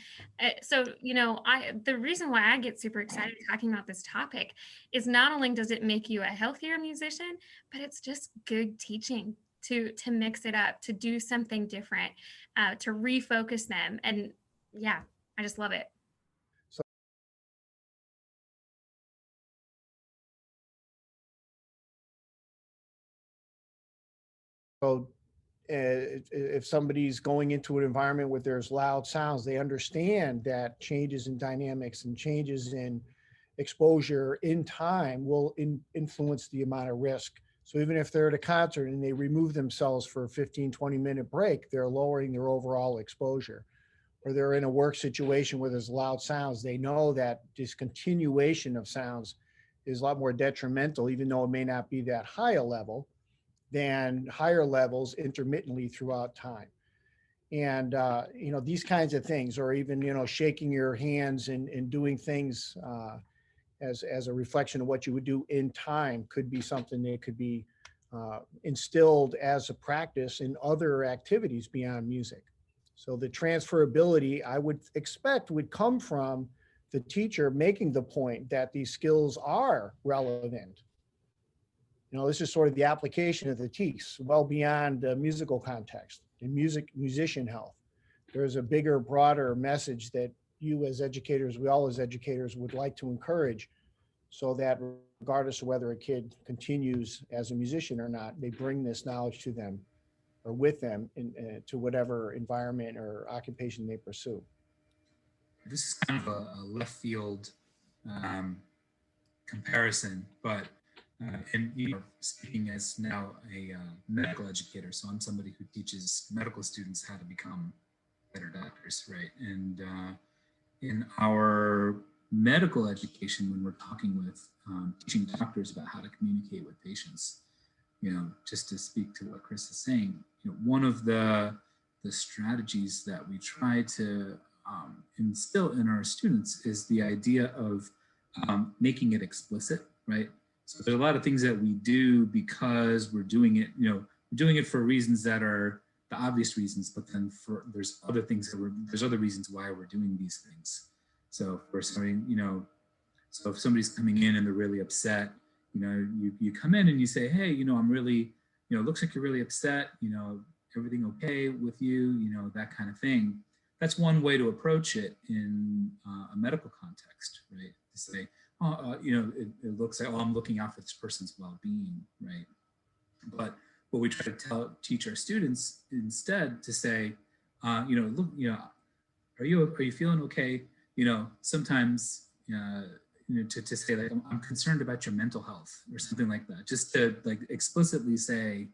So, the reason why I get super excited talking about this topic is not only does it make you a healthier musician, but it's just good teaching to mix it up, to do something different, to refocus them. And yeah, I just love it. So if somebody's going into an environment where there's loud sounds, they understand that changes in dynamics and changes in exposure in time will influence the amount of risk. So even if they're at a concert and they remove themselves for a 15, 20-minute break, they're lowering their overall exposure. Or they're in a work situation where there's loud sounds, they know that discontinuation of sounds is a lot more detrimental, even though it may not be that high a level, than higher levels intermittently throughout time. And, these kinds of things, or even, shaking your hands and doing things as a reflection of what you would do in time could be something that could be instilled as a practice in other activities beyond music. So the transferability, I would expect, would come from the teacher making the point that these skills are relevant. This is sort of the application of the TEKS, well beyond the musical context and musician health. There's a bigger, broader message that you as educators, we all as educators would like to encourage, so that regardless of whether a kid continues as a musician or not, they bring this knowledge to them or with them to whatever environment or occupation they pursue. This is kind of a left field comparison, but speaking as now a medical educator, so I'm somebody who teaches medical students how to become better doctors, right? And in our medical education, when we're talking with teaching doctors about how to communicate with patients, just to speak to what Chris is saying, one of the strategies that we try to instill in our students is the idea of making it explicit, right? So there's a lot of things that we do because we're doing it, we're doing it for reasons that are the obvious reasons, but then there's other things there's other reasons why we're doing these things. So for somebody, so if somebody's coming in and they're really upset, you come in and you say, hey, I'm really, it looks like you're really upset, everything okay with you, that kind of thing. That's one way to approach it in a medical context, right? To say, it looks like, I'm looking out for this person's well-being, right? But what we try to teach our students instead to say, look, are you feeling okay? Sometimes, to say like, I'm concerned about your mental health or something like that, just to like explicitly say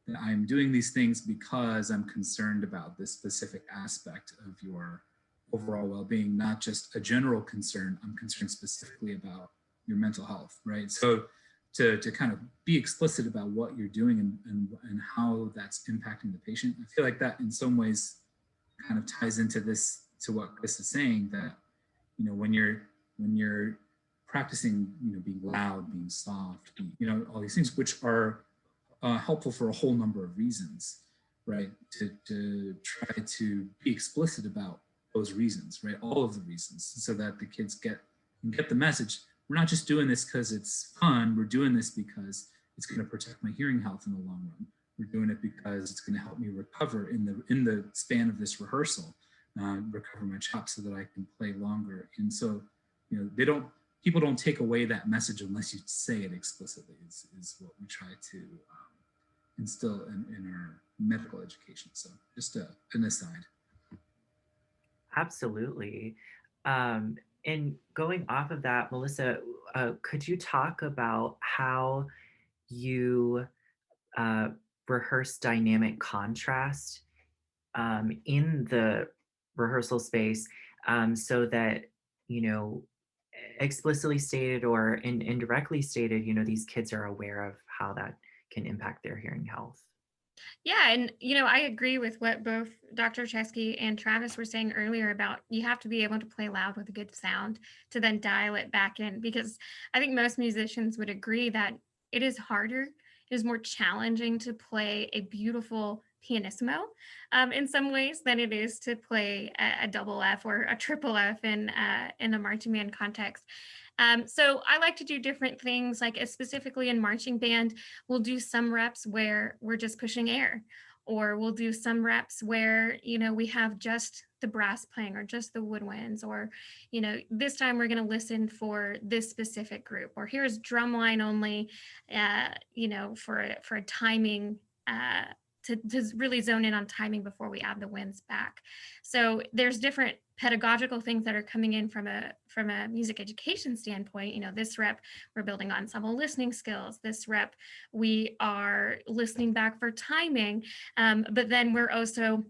that I'm doing these things because I'm concerned about this specific aspect of your overall well-being, not just a general concern. I'm concerned specifically about your mental health, right? So to kind of be explicit about what you're doing and how that's impacting the patient. I feel like that in some ways kind of ties into to what Chris is saying, that, when you're practicing, being loud, being soft, all these things, which are helpful for a whole number of reasons, right? To try to be explicit about those reasons, right? All of the reasons, so that the kids get the message. We're not just doing this because it's fun. We're doing this because it's going to protect my hearing health in the long run. We're doing it because it's going to help me recover in the span of this rehearsal, recover my chops so that I can play longer. And so, people don't take away that message unless you say it explicitly. Is what we try to instill in our medical education. So just an aside. Absolutely. And going off of that, Melissa, could you talk about how you rehearse dynamic contrast in the rehearsal space, so that, explicitly stated or indirectly stated, these kids are aware of how that can impact their hearing health? Yeah, and I agree with what both Dr. Chesky and Travis were saying earlier about you have to be able to play loud with a good sound to then dial it back in, because I think most musicians would agree that it is harder, it is more challenging to play a beautiful pianissimo in some ways than it is to play a double F or a triple F in a marching band context. So I like to do different things, like specifically in marching band, we'll do some reps where we're just pushing air, or we'll do some reps where, we have just the brass playing or just the woodwinds, or, this time we're going to listen for this specific group, or here's drum line only, for a timing, to really zone in on timing before we add the winds back. So there's different pedagogical things that are coming in from a music education standpoint. This rep, we're building ensemble listening skills. This rep, we are listening back for timing, but then we're also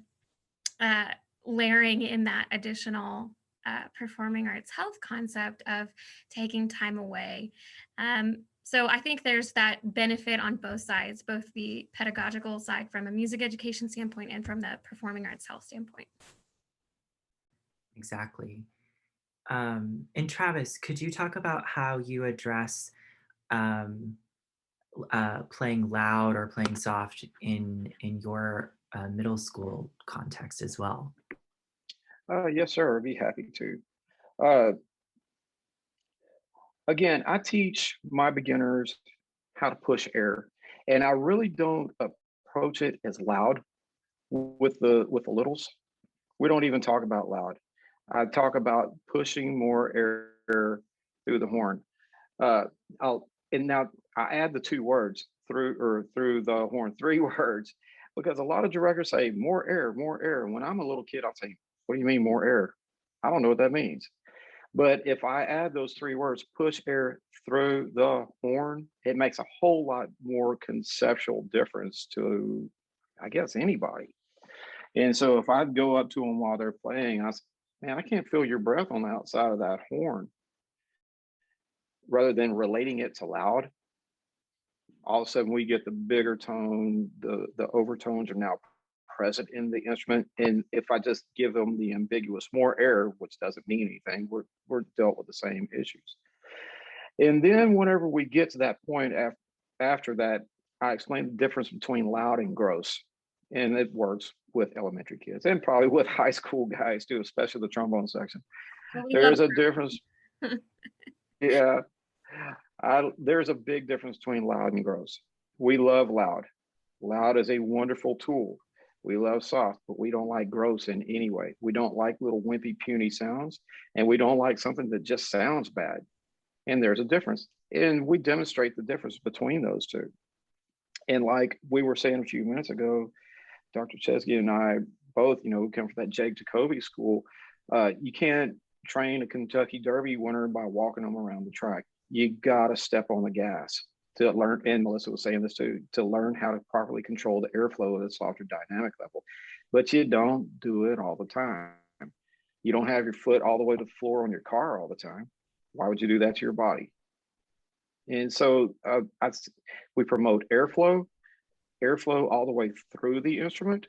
layering in that additional performing arts health concept of taking time away. So I think there's that benefit on both sides, both the pedagogical side from a music education standpoint and from the performing arts health standpoint. Exactly. And Travis, could you talk about how you address playing loud or playing soft in your middle school context as well? Yes, sir. I'd be happy to. Uh, Again, I teach my beginners how to push air, and I really don't approach it as loud with the littles. We don't even talk about loud. I talk about pushing more air through the horn. Uh, and now I add the two words through the horn, three words, because a lot of directors say more air, more air. When I'm a little kid, I'll say, "What do you mean more air?" I don't know what that means. But if I add those three words, push air through the horn, it makes a whole lot more conceptual difference to, I guess, anybody. And so if I go up to them while they're playing, I say, "Man, I can't feel your breath on the outside of that horn," rather than relating it to loud. All of a sudden we get the bigger tone, the overtones are now present in the instrument. And if I just give them the ambiguous more air, which doesn't mean anything, we're dealt with the same issues. And then whenever we get to that point after that, I explain the difference between loud and gross. And it works with elementary kids and probably with high school guys too, especially the trombone section. Well, we love There's a difference. Yeah, there's a big difference between loud and gross. We love loud. Loud is a wonderful tool. We love soft, but we don't like gross in any way. We don't like little wimpy, puny sounds, and we don't like something that just sounds bad. And there's a difference. And we demonstrate the difference between those two. And like we were saying a few minutes ago, Dr. Chesky and I both, we come from that Jake Jacoby school. You can't train a Kentucky Derby winner by walking them around the track. You got to step on the gas to learn. And Melissa was saying this too, to learn how to properly control the airflow at a softer dynamic level. But you don't do it all the time. You don't have your foot all the way to the floor on your car all the time. Why would you do that to your body? And so we promote airflow all the way through the instrument.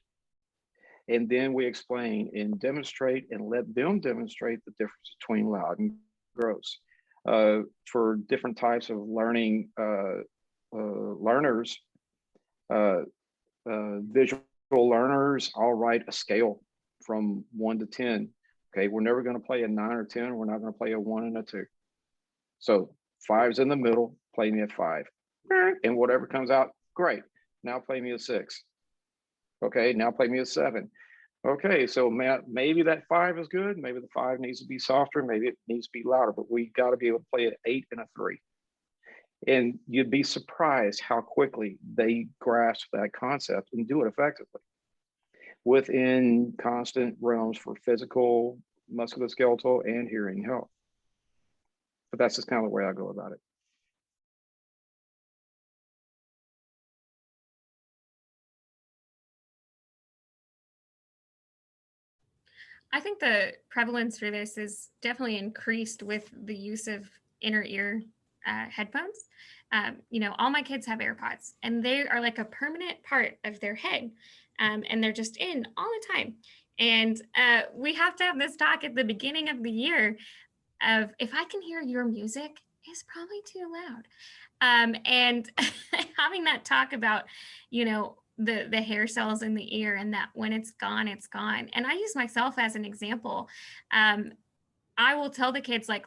And then we explain and demonstrate and let them demonstrate the difference between loud and gross. For different types of learning learners, visual learners, I'll write a scale from 1 to 10. Okay, we're never going to play a 9 or 10. We're not going to play a 1 and a 2. So 5's in the middle, play me a 5. And whatever comes out, great. Now play me a 6. Okay, now play me a 7. Okay, so maybe that 5 is good. Maybe the 5 needs to be softer. Maybe it needs to be louder, but we got to be able to play an 8 and a 3. And you'd be surprised how quickly they grasp that concept and do it effectively within constant realms for physical, musculoskeletal, and hearing health. But that's just kind of the way I go about it. I think the prevalence for this is definitely increased with the use of inner ear headphones. All my kids have AirPods, and they are like a permanent part of their head, and they're just in all the time. And we have to have this talk at the beginning of the year of, if I can hear your music, it's probably too loud. And having that talk about, the hair cells in the ear, and that when it's gone, it's gone. And I use myself as an example. I will tell the kids, like,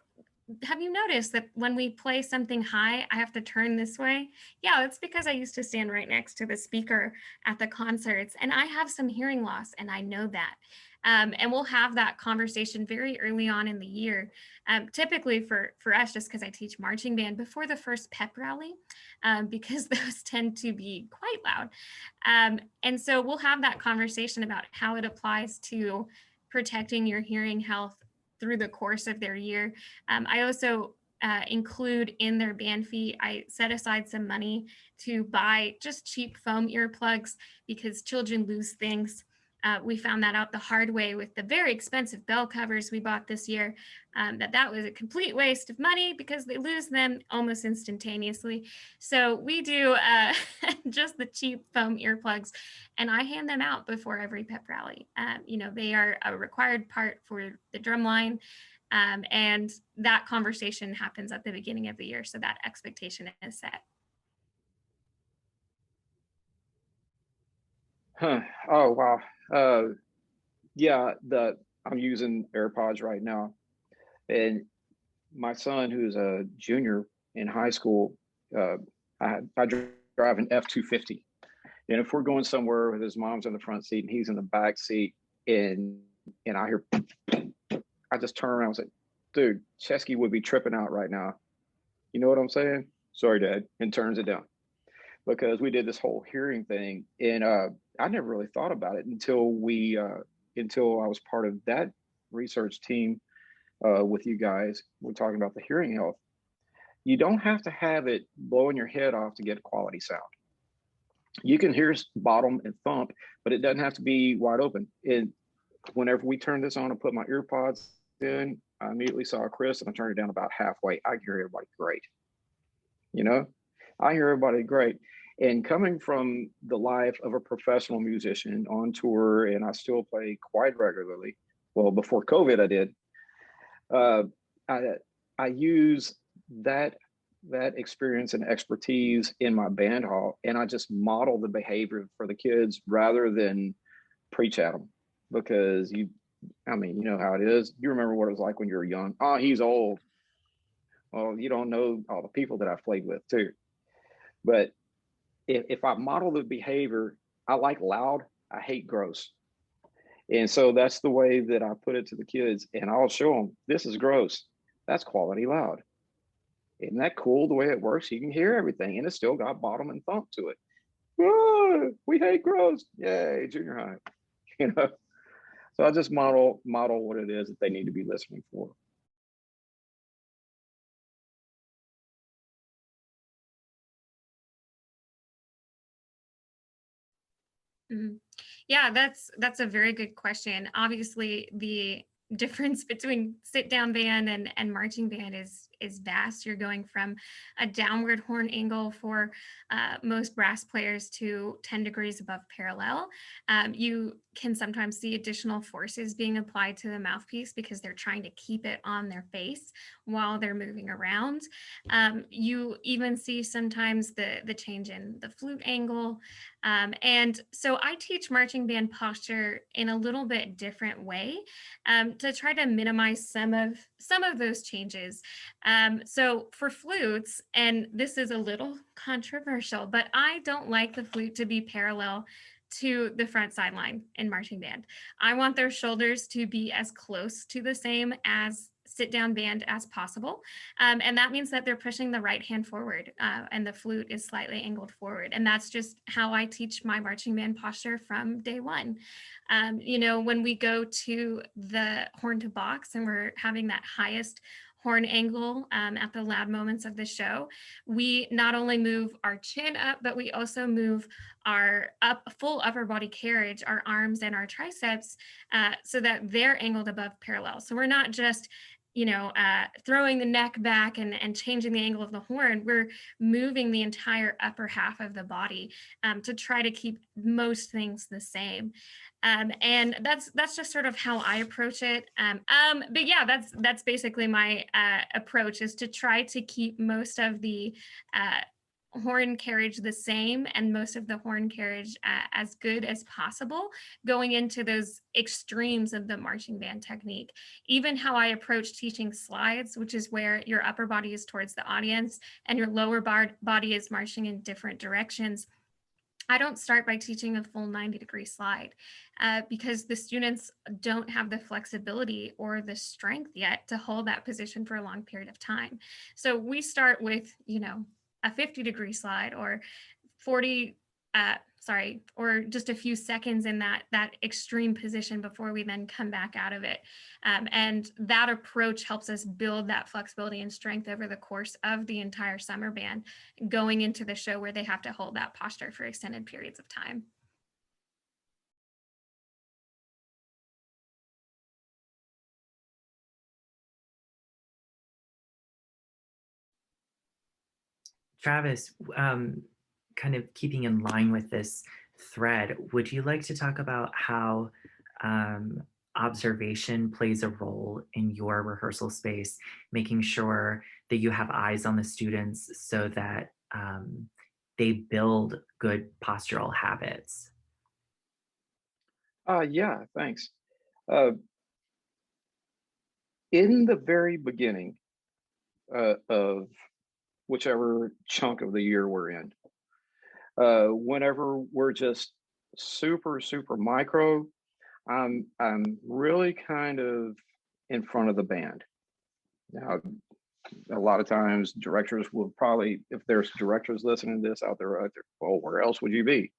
have you noticed that when we play something high, I have to turn this way? Yeah, it's because I used to stand right next to the speaker at the concerts, and I have some hearing loss, and I know that. And we'll have that conversation very early on in the year. Typically for us, just because I teach marching band, before the first pep rally, because those tend to be quite loud. And so we'll have that conversation about how it applies to protecting your hearing health through the course of their year. I also include in their band fee, I set aside some money to buy just cheap foam earplugs, because children lose things. We found that out the hard way with the very expensive bell covers we bought this year, that was a complete waste of money because they lose them almost instantaneously. So we do just the cheap foam earplugs, and I hand them out before every pep rally. They are a required part for the drum line. And that conversation happens at the beginning of the year, so that expectation is set. Oh, wow. Yeah, I'm using AirPods right now, and my son, who's a junior in high school, I drive an F-250, and if we're going somewhere with his mom's in the front seat and he's in the back seat, and I hear, I just turn around and say, "Dude, Chesky would be tripping out right now." You know what I'm saying? "Sorry, Dad," and turns it down, because we did this whole hearing thing, and I never really thought about it until I was part of that research team with you guys. We're talking about the hearing health. You don't have to have it blowing your head off to get quality sound. You can hear bottom and thump, but it doesn't have to be wide open. And whenever we turned this on and put my ear pods in, I immediately saw Chris, and I turned it down about halfway. I hear everybody great. You know, I hear everybody great. And coming from the life of a professional musician on tour, and I still play quite regularly. Well, before COVID, I did. I use that experience and expertise in my band hall, and I just model the behavior for the kids rather than preach at them, because you know how it is. You remember what it was like when you were young. "Oh, he's old." Well, you don't know all the people that I've played with too. But if I model the behavior, I like loud, I hate gross. And so that's the way that I put it to the kids, and I'll show them, this is gross. That's quality loud. Isn't that cool the way it works? You can hear everything, and it's still got bottom and thump to it. "Oh, we hate gross." Yay, junior high. You know, so I just model what it is that they need to be listening for. Mhm. Yeah, that's a very good question. Obviously, the difference between sit down band and marching band is vast. You're going from a downward horn angle for most brass players to 10 degrees above parallel. You can sometimes see additional forces being applied to the mouthpiece because they're trying to keep it on their face while they're moving around. You even see sometimes the change in the flute angle. And so I teach marching band posture in a little bit different way to try to minimize some of those changes. So for flutes, and this is a little controversial, but I don't like the flute to be parallel to the front sideline in marching band. I want their shoulders to be as close to the same as sit down band as possible. And that means that they're pushing the right hand forward and the flute is slightly angled forward. And that's just how I teach my marching band posture from day one. You know, when we go to the horn to box and we're having that highest horn angle at the loud moments of the show, we not only move our chin up, but we also move our full upper body carriage, our arms and our triceps, so that they're angled above parallel. So we're not just throwing the neck back and changing the angle of the horn. We're moving the entire upper half of the body to try to keep most things the same. And that's just sort of how I approach it. But yeah, that's basically my approach, is to try to keep most of the horn carriage the same and most of the horn carriage as good as possible going into those extremes of the marching band technique. Even how I approach teaching slides, which is where your upper body is towards the audience and your lower body is marching in different directions. I don't start by teaching a full 90-degree slide because the students don't have the flexibility or the strength yet to hold that position for a long period of time. So we start with, a 50-degree slide or 40, or just a few seconds in that extreme position before we then come back out of it. And that approach helps us build that flexibility and strength over the course of the entire summer band, going into the show where they have to hold that posture for extended periods of time. Travis, kind of keeping in line with this thread, would you like to talk about how observation plays a role in your rehearsal space, making sure that you have eyes on the students so that they build good postural habits? Yeah, thanks. Uh, in the very beginning of whichever chunk of the year we're in, whenever we're just super micro, I'm really kind of in front of the band. Now, a lot of times directors will probably, if there's directors listening to this out there, well, where else would you be?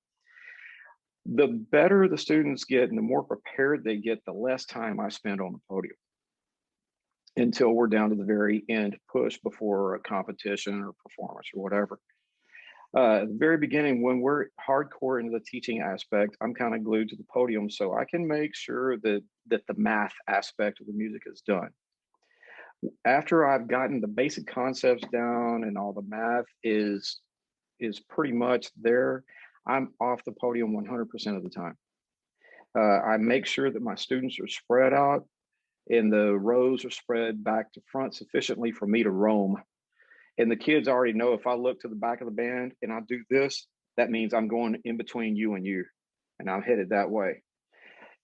The better the students get and the more prepared they get, the less time I spend on the podium until we're down to the very end push before a competition or performance or whatever. At the very beginning, when we're hardcore into the teaching aspect, I'm kind of glued to the podium so I can make sure that the math aspect of the music is done. After I've gotten the basic concepts down and all the math is pretty much there, I'm off the podium 100% of the time. I make sure that my students are spread out and the rows are spread back to front sufficiently for me to roam. And the kids already know if I look to the back of the band and I do this, that means I'm going in between you and you, and I'm headed that way.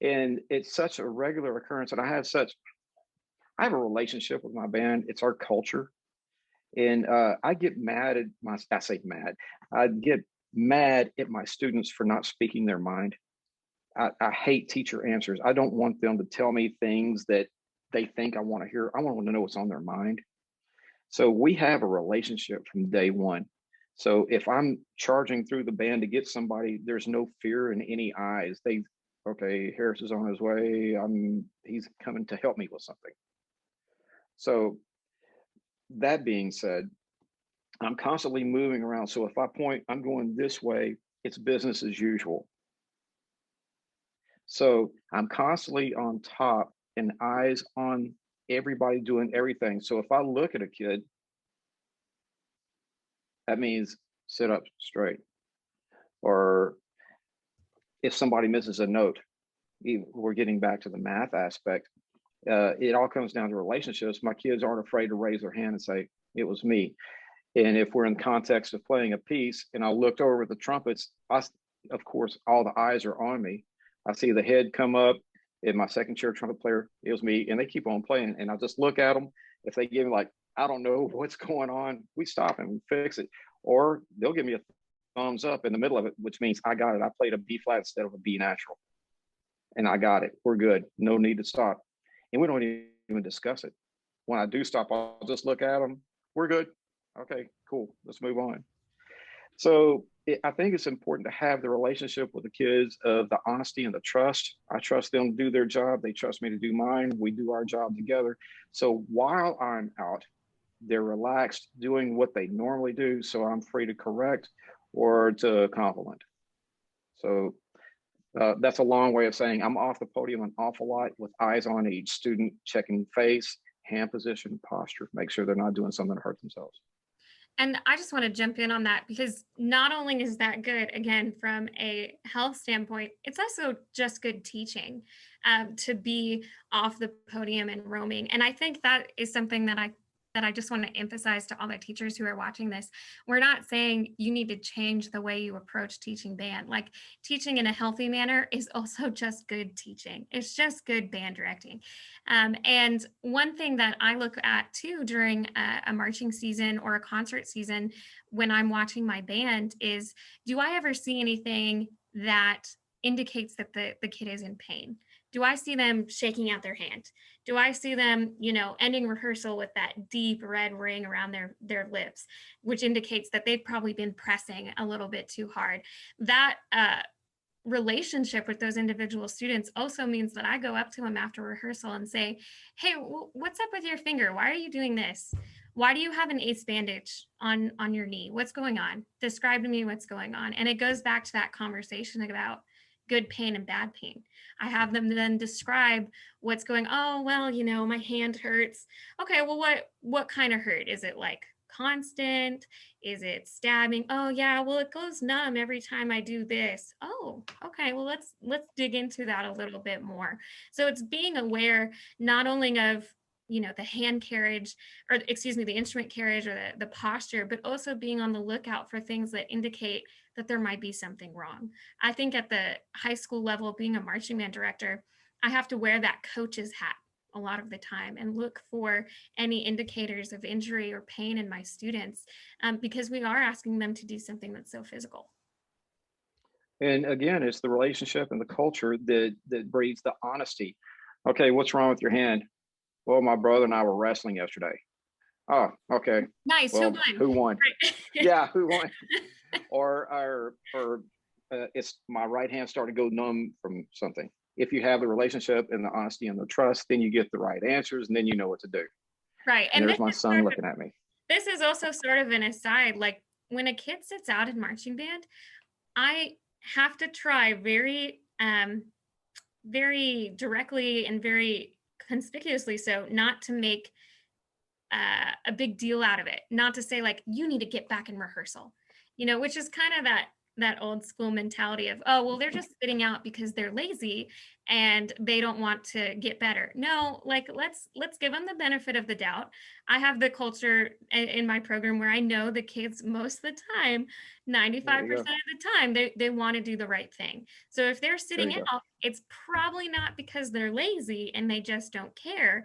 And it's such a regular occurrence. And I have a relationship with my band. It's our culture. And I get mad at I get mad at my students for not speaking their mind. I hate teacher answers. I don't want them to tell me things that they think I want to hear. I want them to know what's on their mind. So we have a relationship from day one. So if I'm charging through the band to get somebody, there's no fear in any eyes. Okay, Harris is on his way. He's coming to help me with something. So that being said, I'm constantly moving around. So if I point, I'm going this way, it's business as usual. So I'm constantly on top and eyes on everybody doing everything. So if I look at a kid, that means sit up straight. Or if somebody misses a note, we're getting back to the math aspect. It all comes down to relationships. My kids aren't afraid to raise their hand and say, it was me. And if we're in the context of playing a piece and I looked over at the trumpets, of course, all the eyes are on me. I see the head come up and my second chair trumpet player, it was me, and they keep on playing. And I just look at them. If they give me like, I don't know what's going on, we stop and we fix it. Or they'll give me a thumbs up in the middle of it, which means I got it. I played a B flat instead of a B natural. And I got it. We're good. No need to stop. And we don't even discuss it. When I do stop, I'll just look at them. We're good. Okay, cool. Let's move on. So I think it's important to have the relationship with the kids of the honesty and the trust. I trust them to do their job. They trust me to do mine. We do our job together. So while I'm out, they're relaxed doing what they normally do. So I'm free to correct or to compliment. So that's a long way of saying I'm off the podium an awful lot with eyes on each student, checking face, hand position, posture, make sure they're not doing something to hurt themselves. And I just want to jump in on that because not only is that good, again, from a health standpoint, it's also just good teaching to be off the podium and roaming. And I think that is something that I just want to emphasize to all the teachers who are watching this. We're not saying you need to change the way you approach teaching band. Like teaching in a healthy manner is also just good teaching. It's just good band directing. And one thing that I look at too during a marching season or a concert season when I'm watching my band is, do I ever see anything that indicates that the kid is in pain? Do I see them shaking out their hand? Do I see them, ending rehearsal with that deep red ring around their lips, which indicates that they've probably been pressing a little bit too hard? That relationship with those individual students also means that I go up to them after rehearsal and say, hey, what's up with your finger? Why are you doing this? Why do you have an ace bandage on your knee? What's going on? Describe to me what's going on. And it goes back to that conversation about good pain and bad pain. I have them then describe what's going, oh, well, my hand hurts. Okay, well, what kind of hurt? Is it like constant? Is it stabbing? Oh yeah, well, it goes numb every time I do this. Oh, okay, well, let's dig into that a little bit more. So it's being aware not only of the hand carriage, or excuse me, the instrument carriage or the posture, but also being on the lookout for things that indicate that there might be something wrong. I think at the high school level, being a marching band director, I have to wear that coach's hat. a lot of the time and look for any indicators of injury or pain in my students, because we are asking them to do something that's so physical. And again, it's the relationship and the culture that breeds the honesty. Okay, what's wrong with your hand? Well, my brother and I were wrestling yesterday. Oh, okay. Nice. Well, Who won? who won? Right. Yeah, who won? Or it's my right hand started to go numb from something. If you have the relationship and the honesty and the trust, then you get the right answers, and then you know what to do. Right. And there's my son looking at me. This is also sort of an aside. Like when a kid sits out in marching band, I have to try very, very directly and very conspicuously so not to make a big deal out of it, not to say like, you need to get back in rehearsal, which is kind of that old school mentality of, oh, well, they're just sitting out because they're lazy and they don't want to get better. No, like let's give them the benefit of the doubt. I have the culture in my program where I know the kids most of the time, 95% of the time, they want to do the right thing. So if they're sitting out, it's probably not because they're lazy and they just don't care.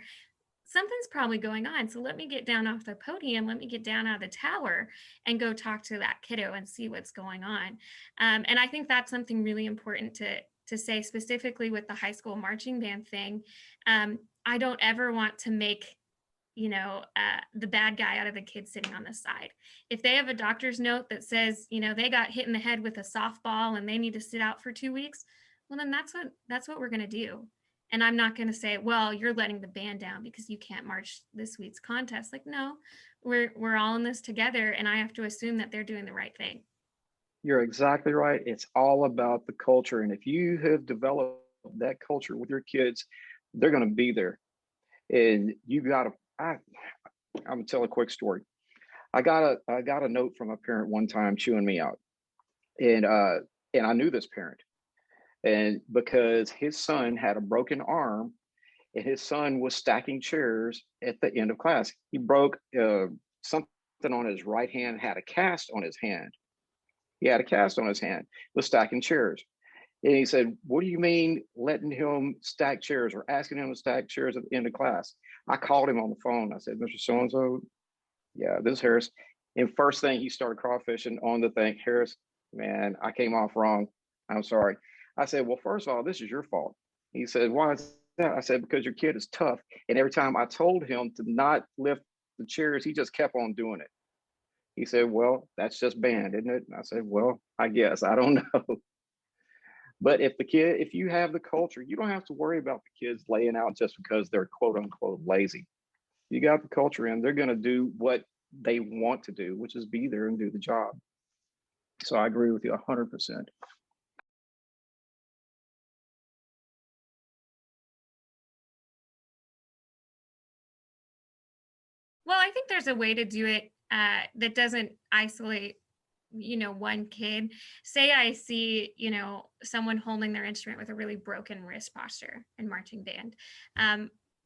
Something's probably going on. So let me get down off the podium. Let me get down out of the tower and go talk to that kiddo and see what's going on. And I think that's something really important to say specifically with the high school marching band thing. I don't ever want to make, the bad guy out of the kid sitting on the side. If they have a doctor's note that says, they got hit in the head with a softball and they need to sit out for 2 weeks, well, then that's what we're going to do. And I'm not going to say, well, you're letting the band down because you can't march this week's contest. Like, no, we're all in this together. And I have to assume that they're doing the right thing. You're exactly right. It's all about the culture. And if you have developed that culture with your kids, they're going to be there. And you got to, I'm going to tell a quick story. I got a note from a parent one time chewing me out. And I knew this parent. And because his son had a broken arm and his son was stacking chairs at the end of class, he broke something on his right hand, had a cast on his hand. He had a cast on his hand, was stacking chairs. And he said, what do you mean letting him stack chairs or asking him to stack chairs at the end of class? I called him on the phone. I said, Mr. So-and-so, yeah, this is Harris. And first thing he started crawfishing on the thing, Harris, man, I came off wrong. I'm sorry. I said, well, first of all, this is your fault. He said, why is that? I said, because your kid is tough. And every time I told him to not lift the chairs, he just kept on doing it. He said, well, that's just band, isn't it? And I said, well, I guess, I don't know. But if you have the culture, you don't have to worry about the kids laying out just because they're quote unquote lazy. You got the culture in, they're going to do what they want to do, which is be there and do the job. So I agree with you 100%. Well, I think there's a way to do it that doesn't isolate, one kid. Say I see, someone holding their instrument with a really broken wrist posture in marching band.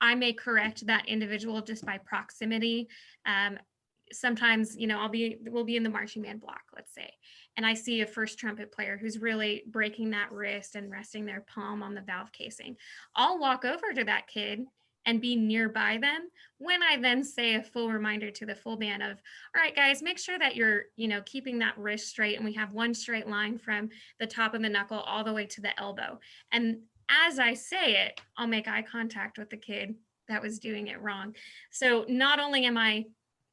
I may correct that individual just by proximity. Sometimes, we'll be in the marching band block, let's say, and I see a first trumpet player who's really breaking that wrist and resting their palm on the valve casing. I'll walk over to that kid and be nearby them when I then say a full reminder to the full band of, all right, guys, make sure that you're, keeping that wrist straight. And we have one straight line from the top of the knuckle all the way to the elbow. And as I say it, I'll make eye contact with the kid that was doing it wrong. So not only am I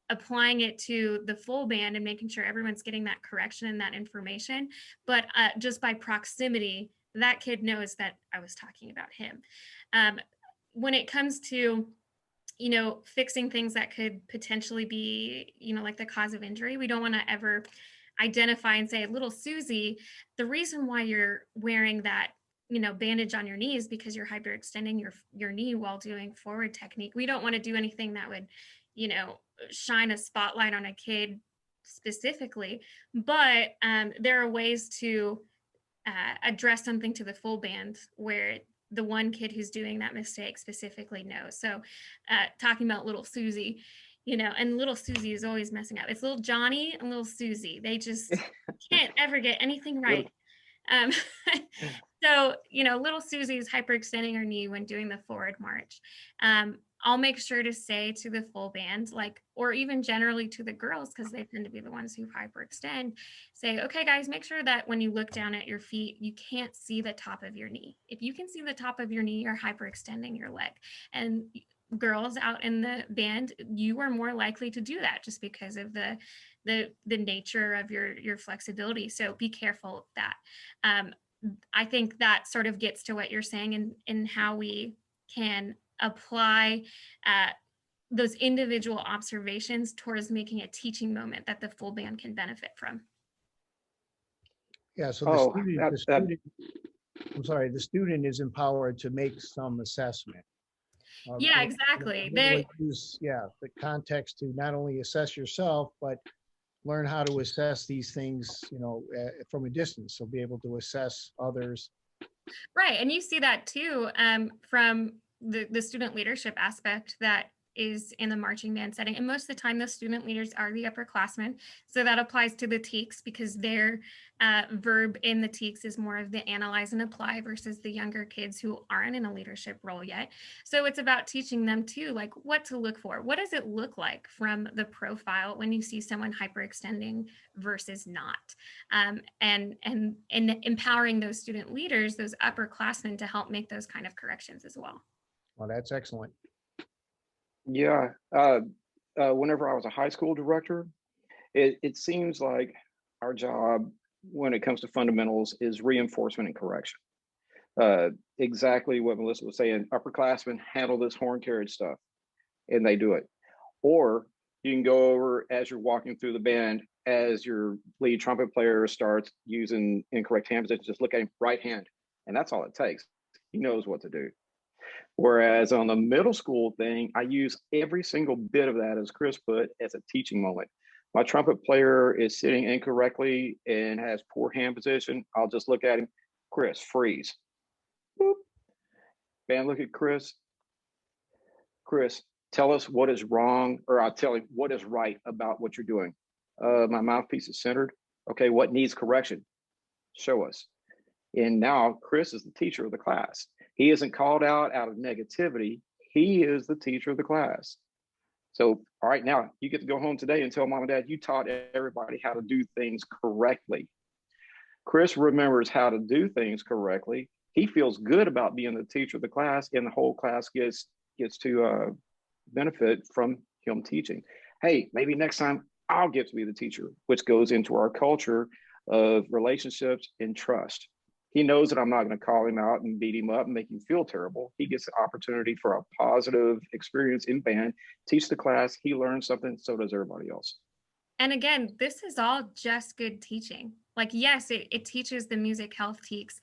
applying it to the full band and making sure everyone's getting that correction and that information, but just by proximity, that kid knows that I was talking about him. When it comes to, fixing things that could potentially be, like the cause of injury, we don't want to ever identify and say, little Susie, the reason why you're wearing that, bandage on your knees because you're hyperextending your knee while doing forward technique. We don't want to do anything that would, shine a spotlight on a kid specifically, but there are ways to address something to the full band where the one kid who's doing that mistake specifically knows. So talking about little Susie, and little Susie is always messing up. It's little Johnny and little Susie. They just can't ever get anything right. So, little Susie is hyperextending her knee when doing the forward march. I'll make sure to say to the full band, or even generally to the girls, because they tend to be the ones who hyperextend, say, okay, guys, make sure that when you look down at your feet, you can't see the top of your knee. If you can see the top of your knee, you're hyperextending your leg. And girls out in the band, you are more likely to do that just because of the nature of your flexibility. So be careful of that. I think that sort of gets to what you're saying in how we can apply those individual observations towards making a teaching moment that the full band can benefit from. Yeah, so Oh, the student is empowered to make some assessment. Yeah, exactly. Use the context to not only assess yourself, but learn how to assess these things, from a distance. So be able to assess others. Right, and you see that too from the student leadership aspect that is in the marching band setting. And most of the time, the student leaders are the upperclassmen. So that applies to the TEKS because their verb in the TEKS is more of the analyze and apply versus the younger kids who aren't in a leadership role yet. So it's about teaching them too, like what to look for. What does it look like from the profile when you see someone hyperextending versus not? And empowering those student leaders, those upperclassmen, to help make those kind of corrections as well. Well, that's excellent. Yeah. Whenever I was a high school director, it seems like our job when it comes to fundamentals is reinforcement and correction. Exactly what Melissa was saying, upperclassmen handle this horn carriage stuff and they do it. Or you can go over as you're walking through the band, as your lead trumpet player starts using incorrect hand position, just look at him, right hand. And that's all it takes. He knows what to do. Whereas on the middle school thing, I use every single bit of that, as Chris put, as a teaching moment. My trumpet player is sitting incorrectly and has poor hand position. I'll just look at him, Chris, freeze. Boop. Band, look at Chris. Chris, tell us what is wrong, or I'll tell him what is right about what you're doing. My mouthpiece is centered. Okay, what needs correction? Show us. And now Chris is the teacher of the class. He isn't called out of negativity. He is the teacher of the class. So, all right, now you get to go home today and tell mom and dad you taught everybody how to do things correctly. Chris remembers how to do things correctly. He feels good about being the teacher of the class, and the whole class gets to benefit from him teaching. Hey, maybe next time I'll get to be the teacher, which goes into our culture of relationships and trust. He knows that I'm not going to call him out and beat him up and make him feel terrible. He gets the opportunity for a positive experience in band, teach the class, he learns something, so does everybody else. And again, this is all just good teaching. Like, yes, it teaches the music health TEKS.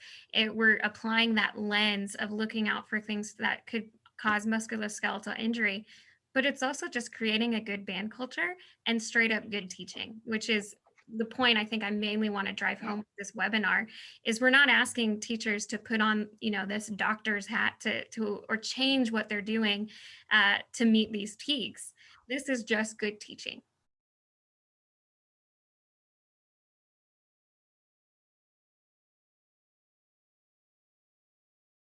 We're applying that lens of looking out for things that could cause musculoskeletal injury, but it's also just creating a good band culture and straight up good teaching, which is the point I think I mainly want to drive home with this webinar. Is we're not asking teachers to put on, this doctor's hat to or change what they're doing to meet these TEKS. This is just good teaching.